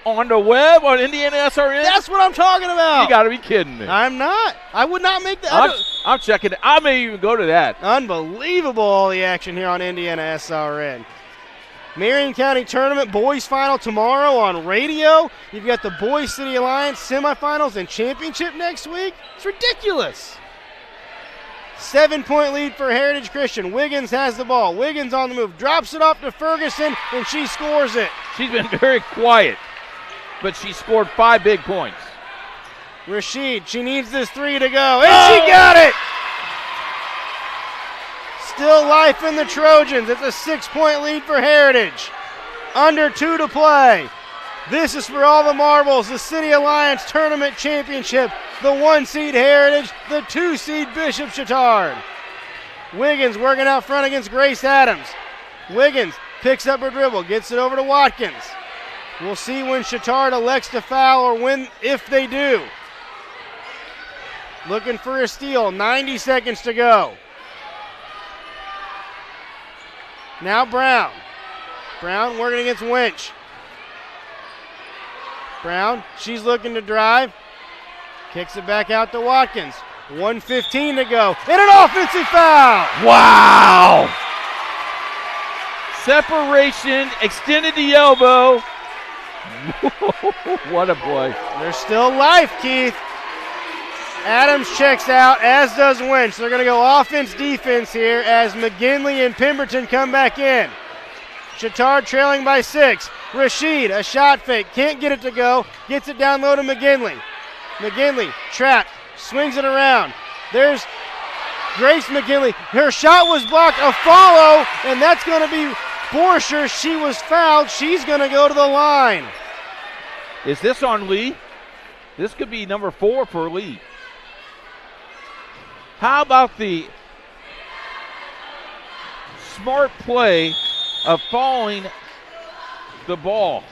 On the web on Indiana SRN? That's what I'm talking about. You got to be kidding me. I'm not. I would not make that. I'm checking it. I may even go to that. Unbelievable, all the action here on Indiana SRN. Marion County Tournament boys final tomorrow on radio. You've got the Boys City Alliance semifinals and championship next week. It's ridiculous. 7-point lead for Heritage Christian. Wiggins has the ball. Wiggins on the move. Drops it off to Ferguson, and she scores it. She's been very quiet, but she scored 5 big points. Rashid, she needs this 3 to go, and she got it! Still life in the Trojans. It's a 6-point lead for Heritage. Under 2 to play. This is for all the marbles. The City Alliance Tournament Championship. The 1-seed Heritage, the 2-seed Bishop Chatard. Wiggins working out front against Grace Adams. Wiggins picks up her dribble, gets it over to Watkins. We'll see when Chatard elects to foul or when, if they do. Looking for a steal, 90 seconds to go. Now Brown. Brown working against Winch. Brown, she's looking to drive. Kicks it back out to Watkins. 1:15 to go. And an offensive foul! Wow! Separation, extended the elbow. What a play. There's still life, Keith. Adams checks out, as does Winch. They're going to go offense-defense here as McGinley and Pemberton come back in. Chatard trailing by 6. Rashid, a shot fake, can't get it to go. Gets it down low to McGinley. McGinley, trapped, swings it around. There's Grace McGinley. Her shot was blocked, a follow, and that's going to be Borscher. She was fouled. She's going to go to the line. Is this on Lee? This could be number 4 for Lee. How about the smart play of following the ball?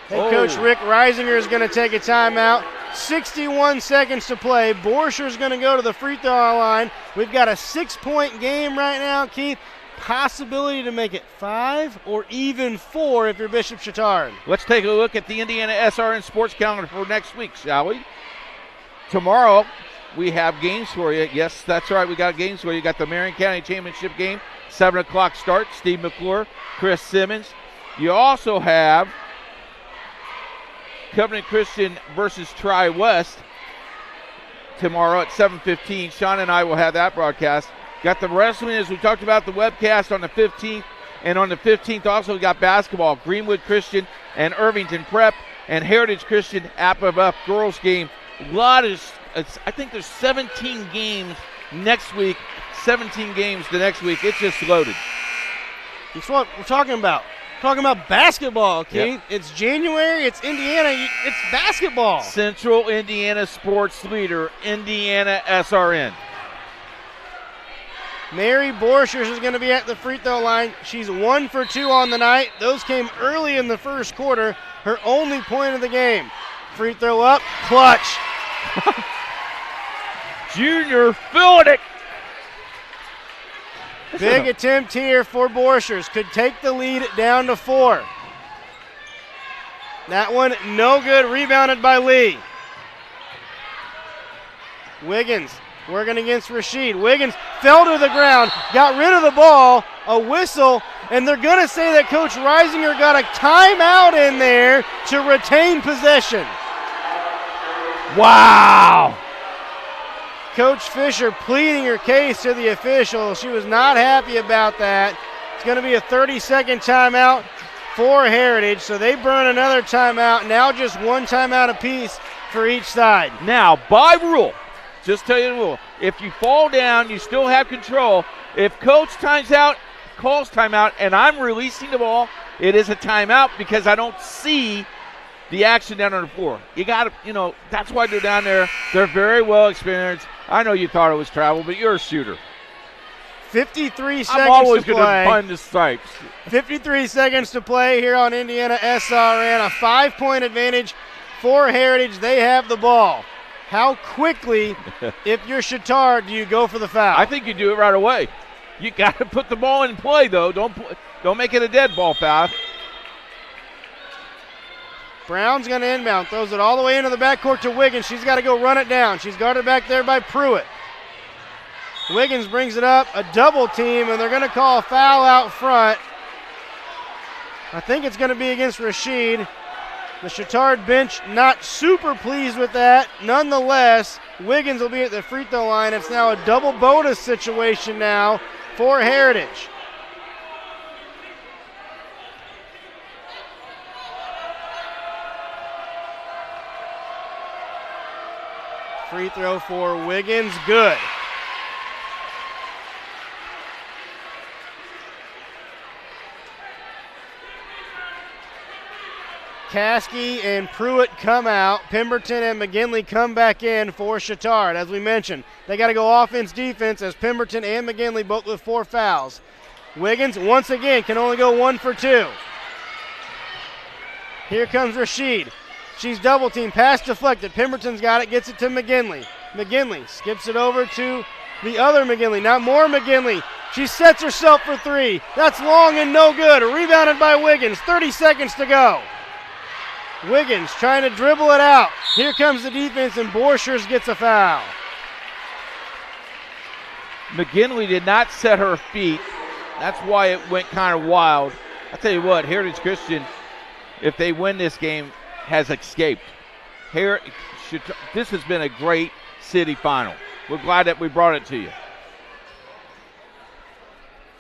Head coach Rick Reisinger is going to take a timeout. 61 seconds to play. Borscher's going to go to the free throw line. We've got a 6-point game right now, Keith. Possibility to make it 5 or even 4 if you're Bishop Chatard. Let's take a look at the Indiana SRN sports calendar for next week, shall we? Tomorrow, we have games for you. Yes, that's right. We got games for you. You got the Marion County Championship game, 7 o'clock start. Steve McClure, Chris Simmons. You also have Covenant Christian versus Tri-West tomorrow at 7:15. Sean and I will have that broadcast. Got the wrestling, as we talked about, the webcast on the 15th. And on the 15th, also we got basketball, Greenwood Christian and Irvington Prep, and Heritage Christian Appa girls game. I think there's 17 games next week, 17 games the next week. It's just loaded. That's what we're talking about. Talking about basketball, Keith. Yep. It's January, it's Indiana, it's basketball. Central Indiana sports leader, Indiana SRN. Mary Borchers is going to be at the free throw line. She's 1 for 2 on the night. Those came early in the first quarter. Her only point of the game. Free throw up, clutch. Junior filling it. Big attempt here for Borchers. Could take the lead down to 4. That one no good. Rebounded by Lee. Wiggins working against Rashid. Wiggins fell to the ground, got rid of the ball, a whistle, and they're going to say that Coach Reisinger got a timeout in there to retain possession. Wow. Coach Fisher pleading her case to the official. She was not happy about that. It's going to be a 30-second timeout for Heritage, so they burn another timeout. Now just one timeout apiece for each side. Now, by rule, just tell you the rule, if you fall down, you still have control. If coach calls timeout, and I'm releasing the ball, it is a timeout because I don't see the action down on the floor. You got to, that's why they're down there. They're very well experienced. I know you thought it was travel, but you're a shooter. 53 seconds I'm always to going play. to find the stripes. 53 seconds to play here on Indiana SRN. A 5-point advantage for Heritage. They have the ball. How quickly, if you're Chatard, do you go for the foul? I think you do it right away. You got to put the ball in play, though. Don't make it a dead ball foul. Brown's going to inbound. Throws it all the way into the backcourt to Wiggins. She's got to go run it down. She's guarded back there by Pruitt. Wiggins brings it up. A double team, and they're going to call a foul out front. I think it's going to be against Rashid. The Chatard bench not super pleased with that. Nonetheless, Wiggins will be at the free throw line. It's now a double bonus situation now for Heritage. Free throw for Wiggins, good. Caskey and Pruitt come out. Pemberton and McGinley come back in for Chittard. As we mentioned, they got to go offense, defense, as Pemberton and McGinley both with 4 fouls. Wiggins, once again, can only go 1 for 2. Here comes Rasheed. She's double teamed, pass deflected. Pemberton's got it, gets it to McGinley. McGinley skips it over to the other McGinley. Now more McGinley. She sets herself for 3. That's long and no good. Rebounded by Wiggins. 30 seconds to go. Wiggins trying to dribble it out. Here comes the defense, and Borchers gets a foul. McGinley did not set her feet. That's why it went kind of wild. I'll tell you what, Heritage Christian, if they win this game, has escaped. This has been a great city final. We're glad that we brought it to you.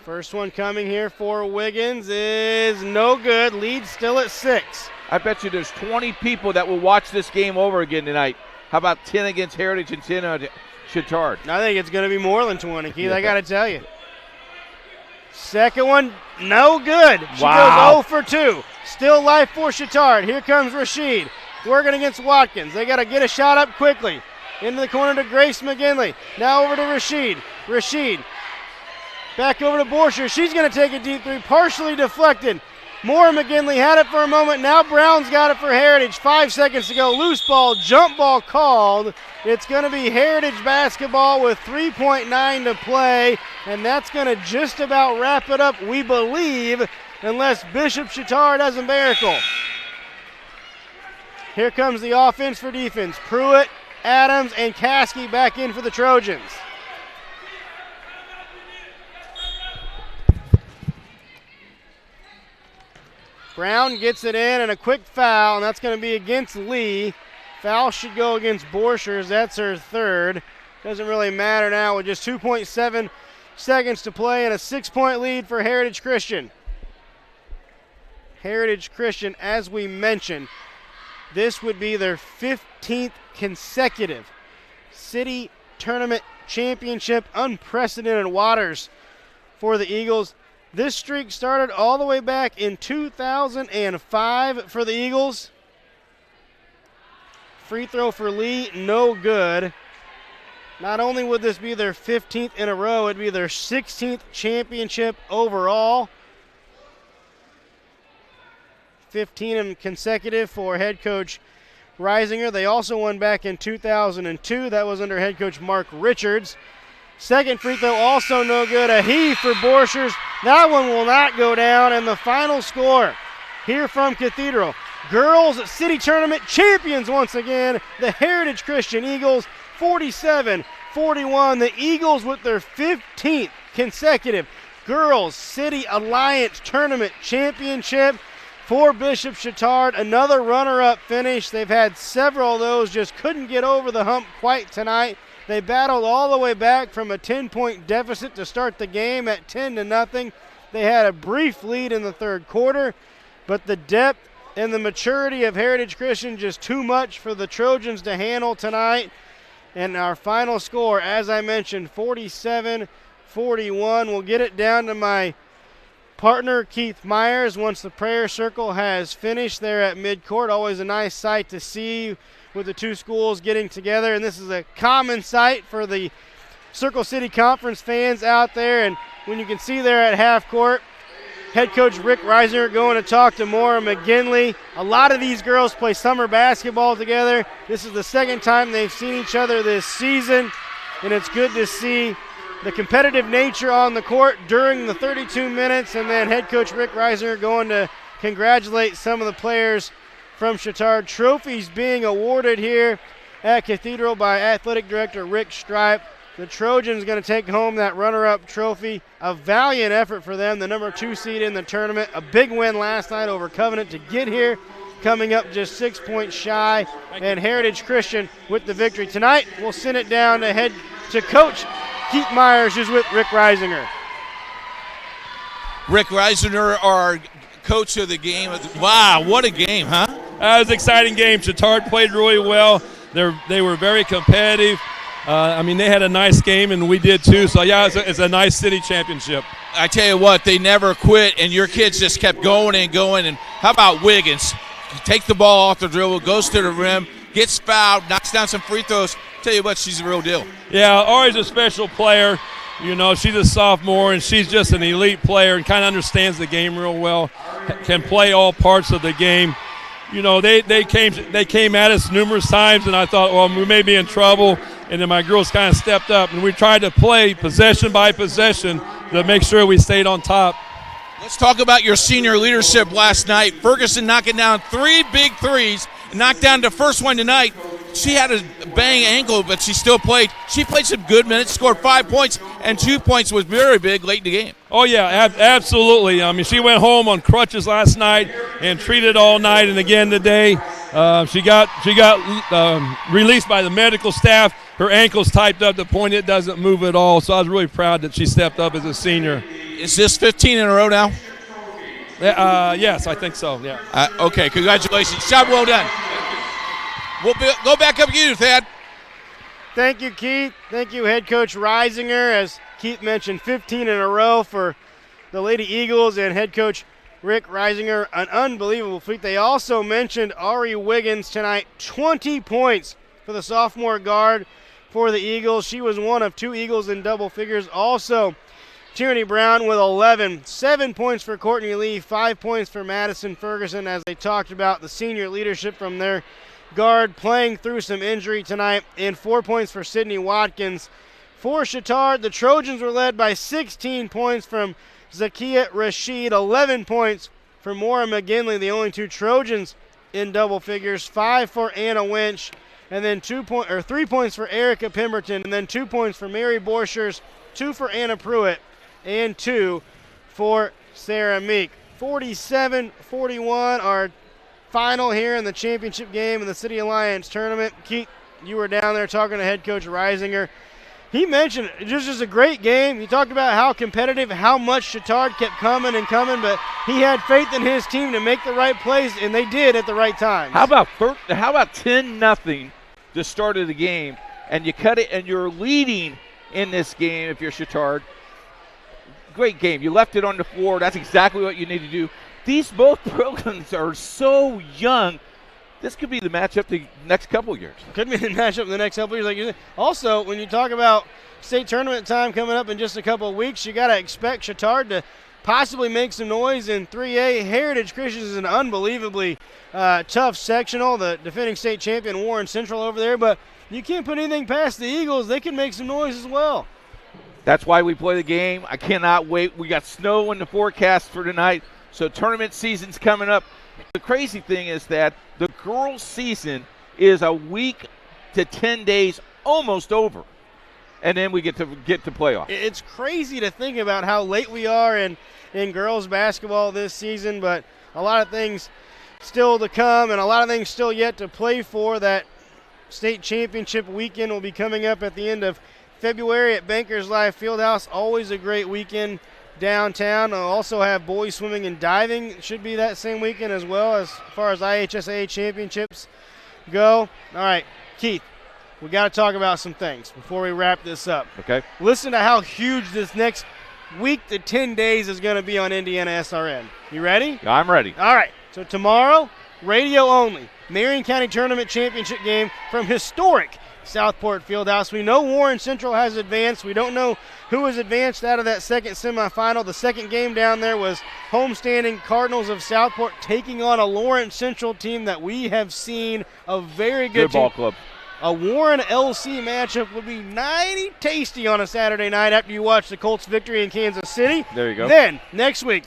First one coming here for Wiggins is no good. Lead still at 6. I bet you there's 20 people that will watch this game over again tonight. How about 10 against Heritage and 10 on Chittard? I think it's going to be more than 20, Keith. I got to tell you. Second one, no good. She goes 0 for 2. Still life for Chittard. Here comes Rasheed. Working against Watkins. They got to get a shot up quickly. Into the corner to Grace McGinley. Now over to Rasheed. Rasheed back over to Borchers. She's going to take a deep 3, partially deflected. Moore McGinley had it for a moment. Now Brown's got it for Heritage. 5 seconds to go. Loose ball, jump ball called. It's going to be Heritage basketball with 3.9 to play, and that's going to just about wrap it up, we believe, unless Bishop Chittard does a miracle. Here comes the offense for defense. Pruitt, Adams, and Caskey back in for the Trojans. Brown gets it in, and a quick foul, and that's going to be against Lee. Foul should go against Borchers. That's her 3rd. Doesn't really matter now with just 2.7 seconds to play and a 6-point lead for Heritage Christian. Heritage Christian, as we mentioned, this would be their 15th consecutive city tournament championship. Unprecedented waters for the Eagles. This streak started all the way back in 2005 for the Eagles. Free throw for Lee, no good. Not only would this be their 15th in a row, it'd be their 16th championship overall. 15 consecutive for head coach Reisinger. They also won back in 2002. That was under head coach Mark Richards. Second free throw also no good. A heave for Borchers. That one will not go down. And the final score here from Cathedral. Girls City Tournament champions once again. The Heritage Christian Eagles 47-41. The Eagles with their 15th consecutive Girls City Alliance Tournament championship. For Bishop Chittard, another runner-up finish. They've had several of those, just couldn't get over the hump quite tonight. They battled all the way back from a 10-point deficit to start the game at 10-0. They had a brief lead in the 3rd quarter, but the depth and the maturity of Heritage Christian just too much for the Trojans to handle tonight. And our final score, as I mentioned, 47-41. We'll get it down to my partner Keith Myers once the prayer circle has finished there at midcourt. Always a nice sight to see with the two schools getting together, and this is a common sight for the Circle City Conference fans out there. And when you can see there at half court, head coach Rick Reisinger going to talk to Maura McGinley. A lot of these girls play summer basketball together. This is the 2nd time they've seen each other this season, and it's good to see the competitive nature on the court during the 32 minutes, and then head coach Rick Reisinger going to congratulate some of the players from Chittard. Trophies being awarded here at Cathedral by athletic director Rick Stripe. The Trojans going to take home that runner-up trophy. A valiant effort for them, the number 2 seed in the tournament. A big win last night over Covenant to get here coming up just 6 points shy, and Heritage Christian with the victory. Tonight, we'll send it down to Coach Keith Myers, who's with Rick Reisinger. Rick Reisinger, our coach of the game. Wow, what a game, huh? That was an exciting game. Chittard played really well. They were very competitive. They had a nice game, and we did too. So, yeah, it's a nice city championship. I tell you what, they never quit, and your kids just kept going and going. And how about Wiggins? Take the ball off the dribble, goes to the rim, gets fouled, knocks down some free throws. Tell you what, she's the real deal. Yeah, Ari's a special player. You know, she's a sophomore, and she's just an elite player and kind of understands the game real well, can play all parts of the game. You know, they came at us numerous times, and I thought, well, we may be in trouble. And then my girls kind of stepped up, and we tried to play possession by possession to make sure we stayed on top. Let's talk about your senior leadership last night. Ferguson knocking down 3 big threes, knocked down the first one tonight. She had a bang ankle, but she still played. She played some good minutes, scored 5 points, and 2 points was very big late in the game. Oh, yeah, absolutely. I mean, she went home on crutches last night and treated all night, and again today. She got released by the medical staff. Her ankle's typed up to the point it doesn't move at all, so I was really proud that she stepped up as a senior. Is this 15 in a row now? Yes, I think so, yeah. Okay, congratulations. Job well done. We'll go back up to you, Thad. Thank you, Keith. Thank you, head coach Reisinger. As Keith mentioned, 15 in a row for the Lady Eagles and head coach Rick Reisinger. An unbelievable feat. They also mentioned Ari Wiggins tonight, 20 points for the sophomore guard for the Eagles. She was one of 2 Eagles in double figures. Also, Tierney Brown with 11. 7 points for Courtney Lee, 5 points for Madison Ferguson, as they talked about the senior leadership from their guard playing through some injury tonight, and 4 points for Sydney Watkins. For Chittard, the Trojans were led by 16 points from Zakia Rashid, 11 points for Maura McGinley, the only 2 Trojans in double figures, 5 for Anna Winch, and then 3 points for Erica Pemberton, and then 2 points for Mary Borchers, 2 for Anna Pruitt, and 2 for Sarah Meek. 47-41, our final here in the championship game in the City Alliance tournament. Keith, you were down there talking to head coach Reisinger. He mentioned it was just a great game. He talked about how competitive, how much Chittard kept coming and coming, but he had faith in his team to make the right plays, and they did at the right time. How about 10-0 the start of the game, and you cut it, and you're leading in this game if you're Chittard. Great game. You left it on the floor. That's exactly what you need to do. These both programs are so young. This could be the matchup the next couple of years. Could be the matchup the next couple of years, like you said. Also, when you talk about state tournament time coming up in just a couple of weeks, you got to expect Chittard to possibly make some noise in 3A. Heritage Christian is an unbelievably tough sectional. The defending state champion Warren Central over there, but you can't put anything past the Eagles. They can make some noise as well. That's why we play the game. I cannot wait. We got snow in the forecast for tonight, so tournament season's coming up. The crazy thing is that the girls' season is a week to 10 days almost over, and then we get to playoffs. It's crazy to think about how late we are in girls basketball this season, but a lot of things still to come and a lot of things still yet to play for. That state championship weekend will be coming up at the end of February at Bankers Life Fieldhouse. Always a great weekend downtown. I'll also have boys swimming and diving. It should be that same weekend as well, as far as IHSAA championships go. All right, Keith, we got to talk about some things before we wrap this up. Okay. Listen to how huge this next week to 10 days is going to be on Indiana SRN. You ready? I'm ready. All right. So tomorrow, radio only, Marion County Tournament Championship game from historic Southport Fieldhouse. We know Warren Central has advanced. We don't know who has advanced out of that second semifinal. The second game down there was homestanding Cardinals of Southport taking on a Lawrence Central team that we have seen a very good ball club. A Warren LC matchup would be mighty tasty on a Saturday night after you watch the Colts victory in Kansas City. There you go. Then, next week,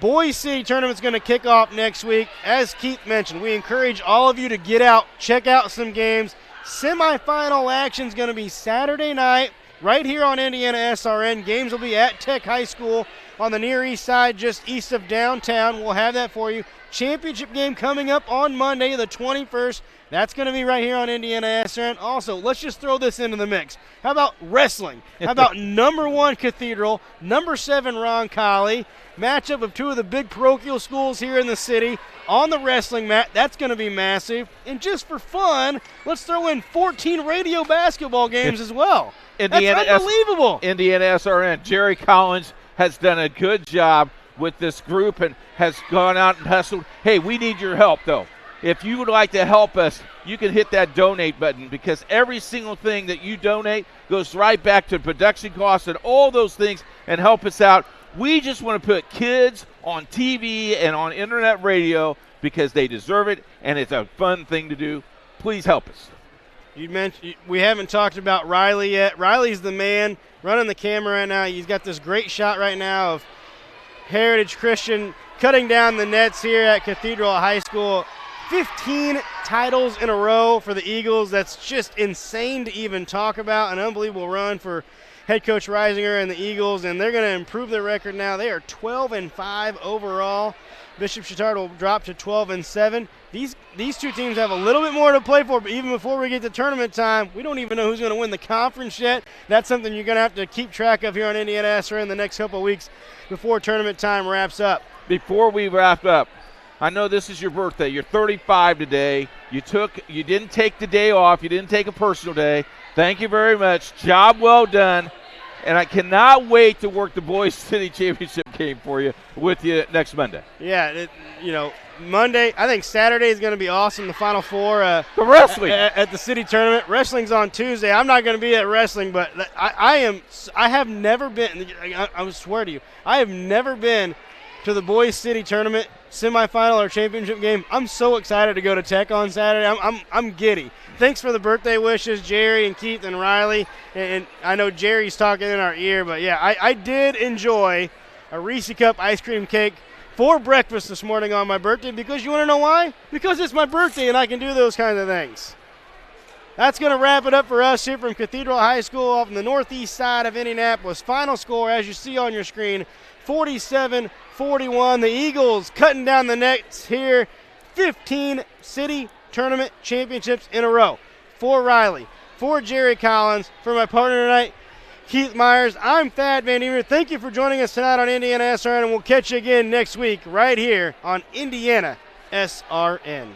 Boise City tournament's going to kick off next week. As Keith mentioned, we encourage all of you to get out, check out some games. Semifinal action's going to be Saturday night right here on Indiana SRN. Games will be at Tech High School on the Near East Side, just east of downtown. We'll have that for you. Championship game coming up on Monday, the 21st. That's going to be right here on Indiana SRN. Also, let's just throw this into the mix. How about wrestling? How about number 1 Cathedral, number 7 Roncalli? Matchup of 2 of the big parochial schools here in the city on the wrestling mat. That's going to be massive. And just for fun, let's throw in 14 radio basketball games as well. That's unbelievable. Indiana SRN. Jerry Collins has done a good job with this group and has gone out and hustled. Hey, we need your help, though. If you would like to help us, you can hit that donate button, because every single thing that you donate goes right back to production costs and all those things and help us out. We just want to put kids on TV and on internet radio because they deserve it, and it's a fun thing to do. Please help us. You mentioned we haven't talked about Riley yet. Riley's the man running the camera right now. He's got this great shot right now of Heritage Christian cutting down the nets here at Cathedral High School. 15 titles in a row for the Eagles. That's just insane to even talk about. An unbelievable run for head coach Reisinger and the Eagles, and they're going to improve their record now. They are 12-5 overall. Bishop Chatard will drop to 12-7. These 2 teams have a little bit more to play for, but even before we get to tournament time, we don't even know who's going to win the conference yet. That's something you're going to have to keep track of here on Indiana SRN in the next couple of weeks before tournament time wraps up. Before we wrap up, I know this is your birthday. You're 35 today. You didn't take the day off. You didn't take a personal day. Thank you very much. Job well done. And I cannot wait to work the Boys City Championship game for you with you next Monday. Yeah, Monday. I think Saturday is going to be awesome. The Final Four. The wrestling at the city tournament. Wrestling's on Tuesday. I'm not going to be at wrestling, but I have never been. I swear to you, I have never been to the Boys City tournament semifinal or championship game. I'm so excited to go to Tech on Saturday. I'm giddy. Thanks for the birthday wishes, Jerry and Keith and Riley. And I know Jerry's talking in our ear, but yeah, I did enjoy a Reese Cup ice cream cake for breakfast this morning on my birthday, because you want to know why? Because it's my birthday and I can do those kinds of things. That's going to wrap it up for us here from Cathedral High School off on the northeast side of Indianapolis. Final score, as you see on your screen, 47-41. The Eagles cutting down the nets here. 15 city tournament championships in a row. For Riley, for Jerry Collins, for my partner tonight, Keith Myers, I'm Thad Van Ever. Thank you for joining us tonight on Indiana SRN, and we'll catch you again next week right here on Indiana SRN.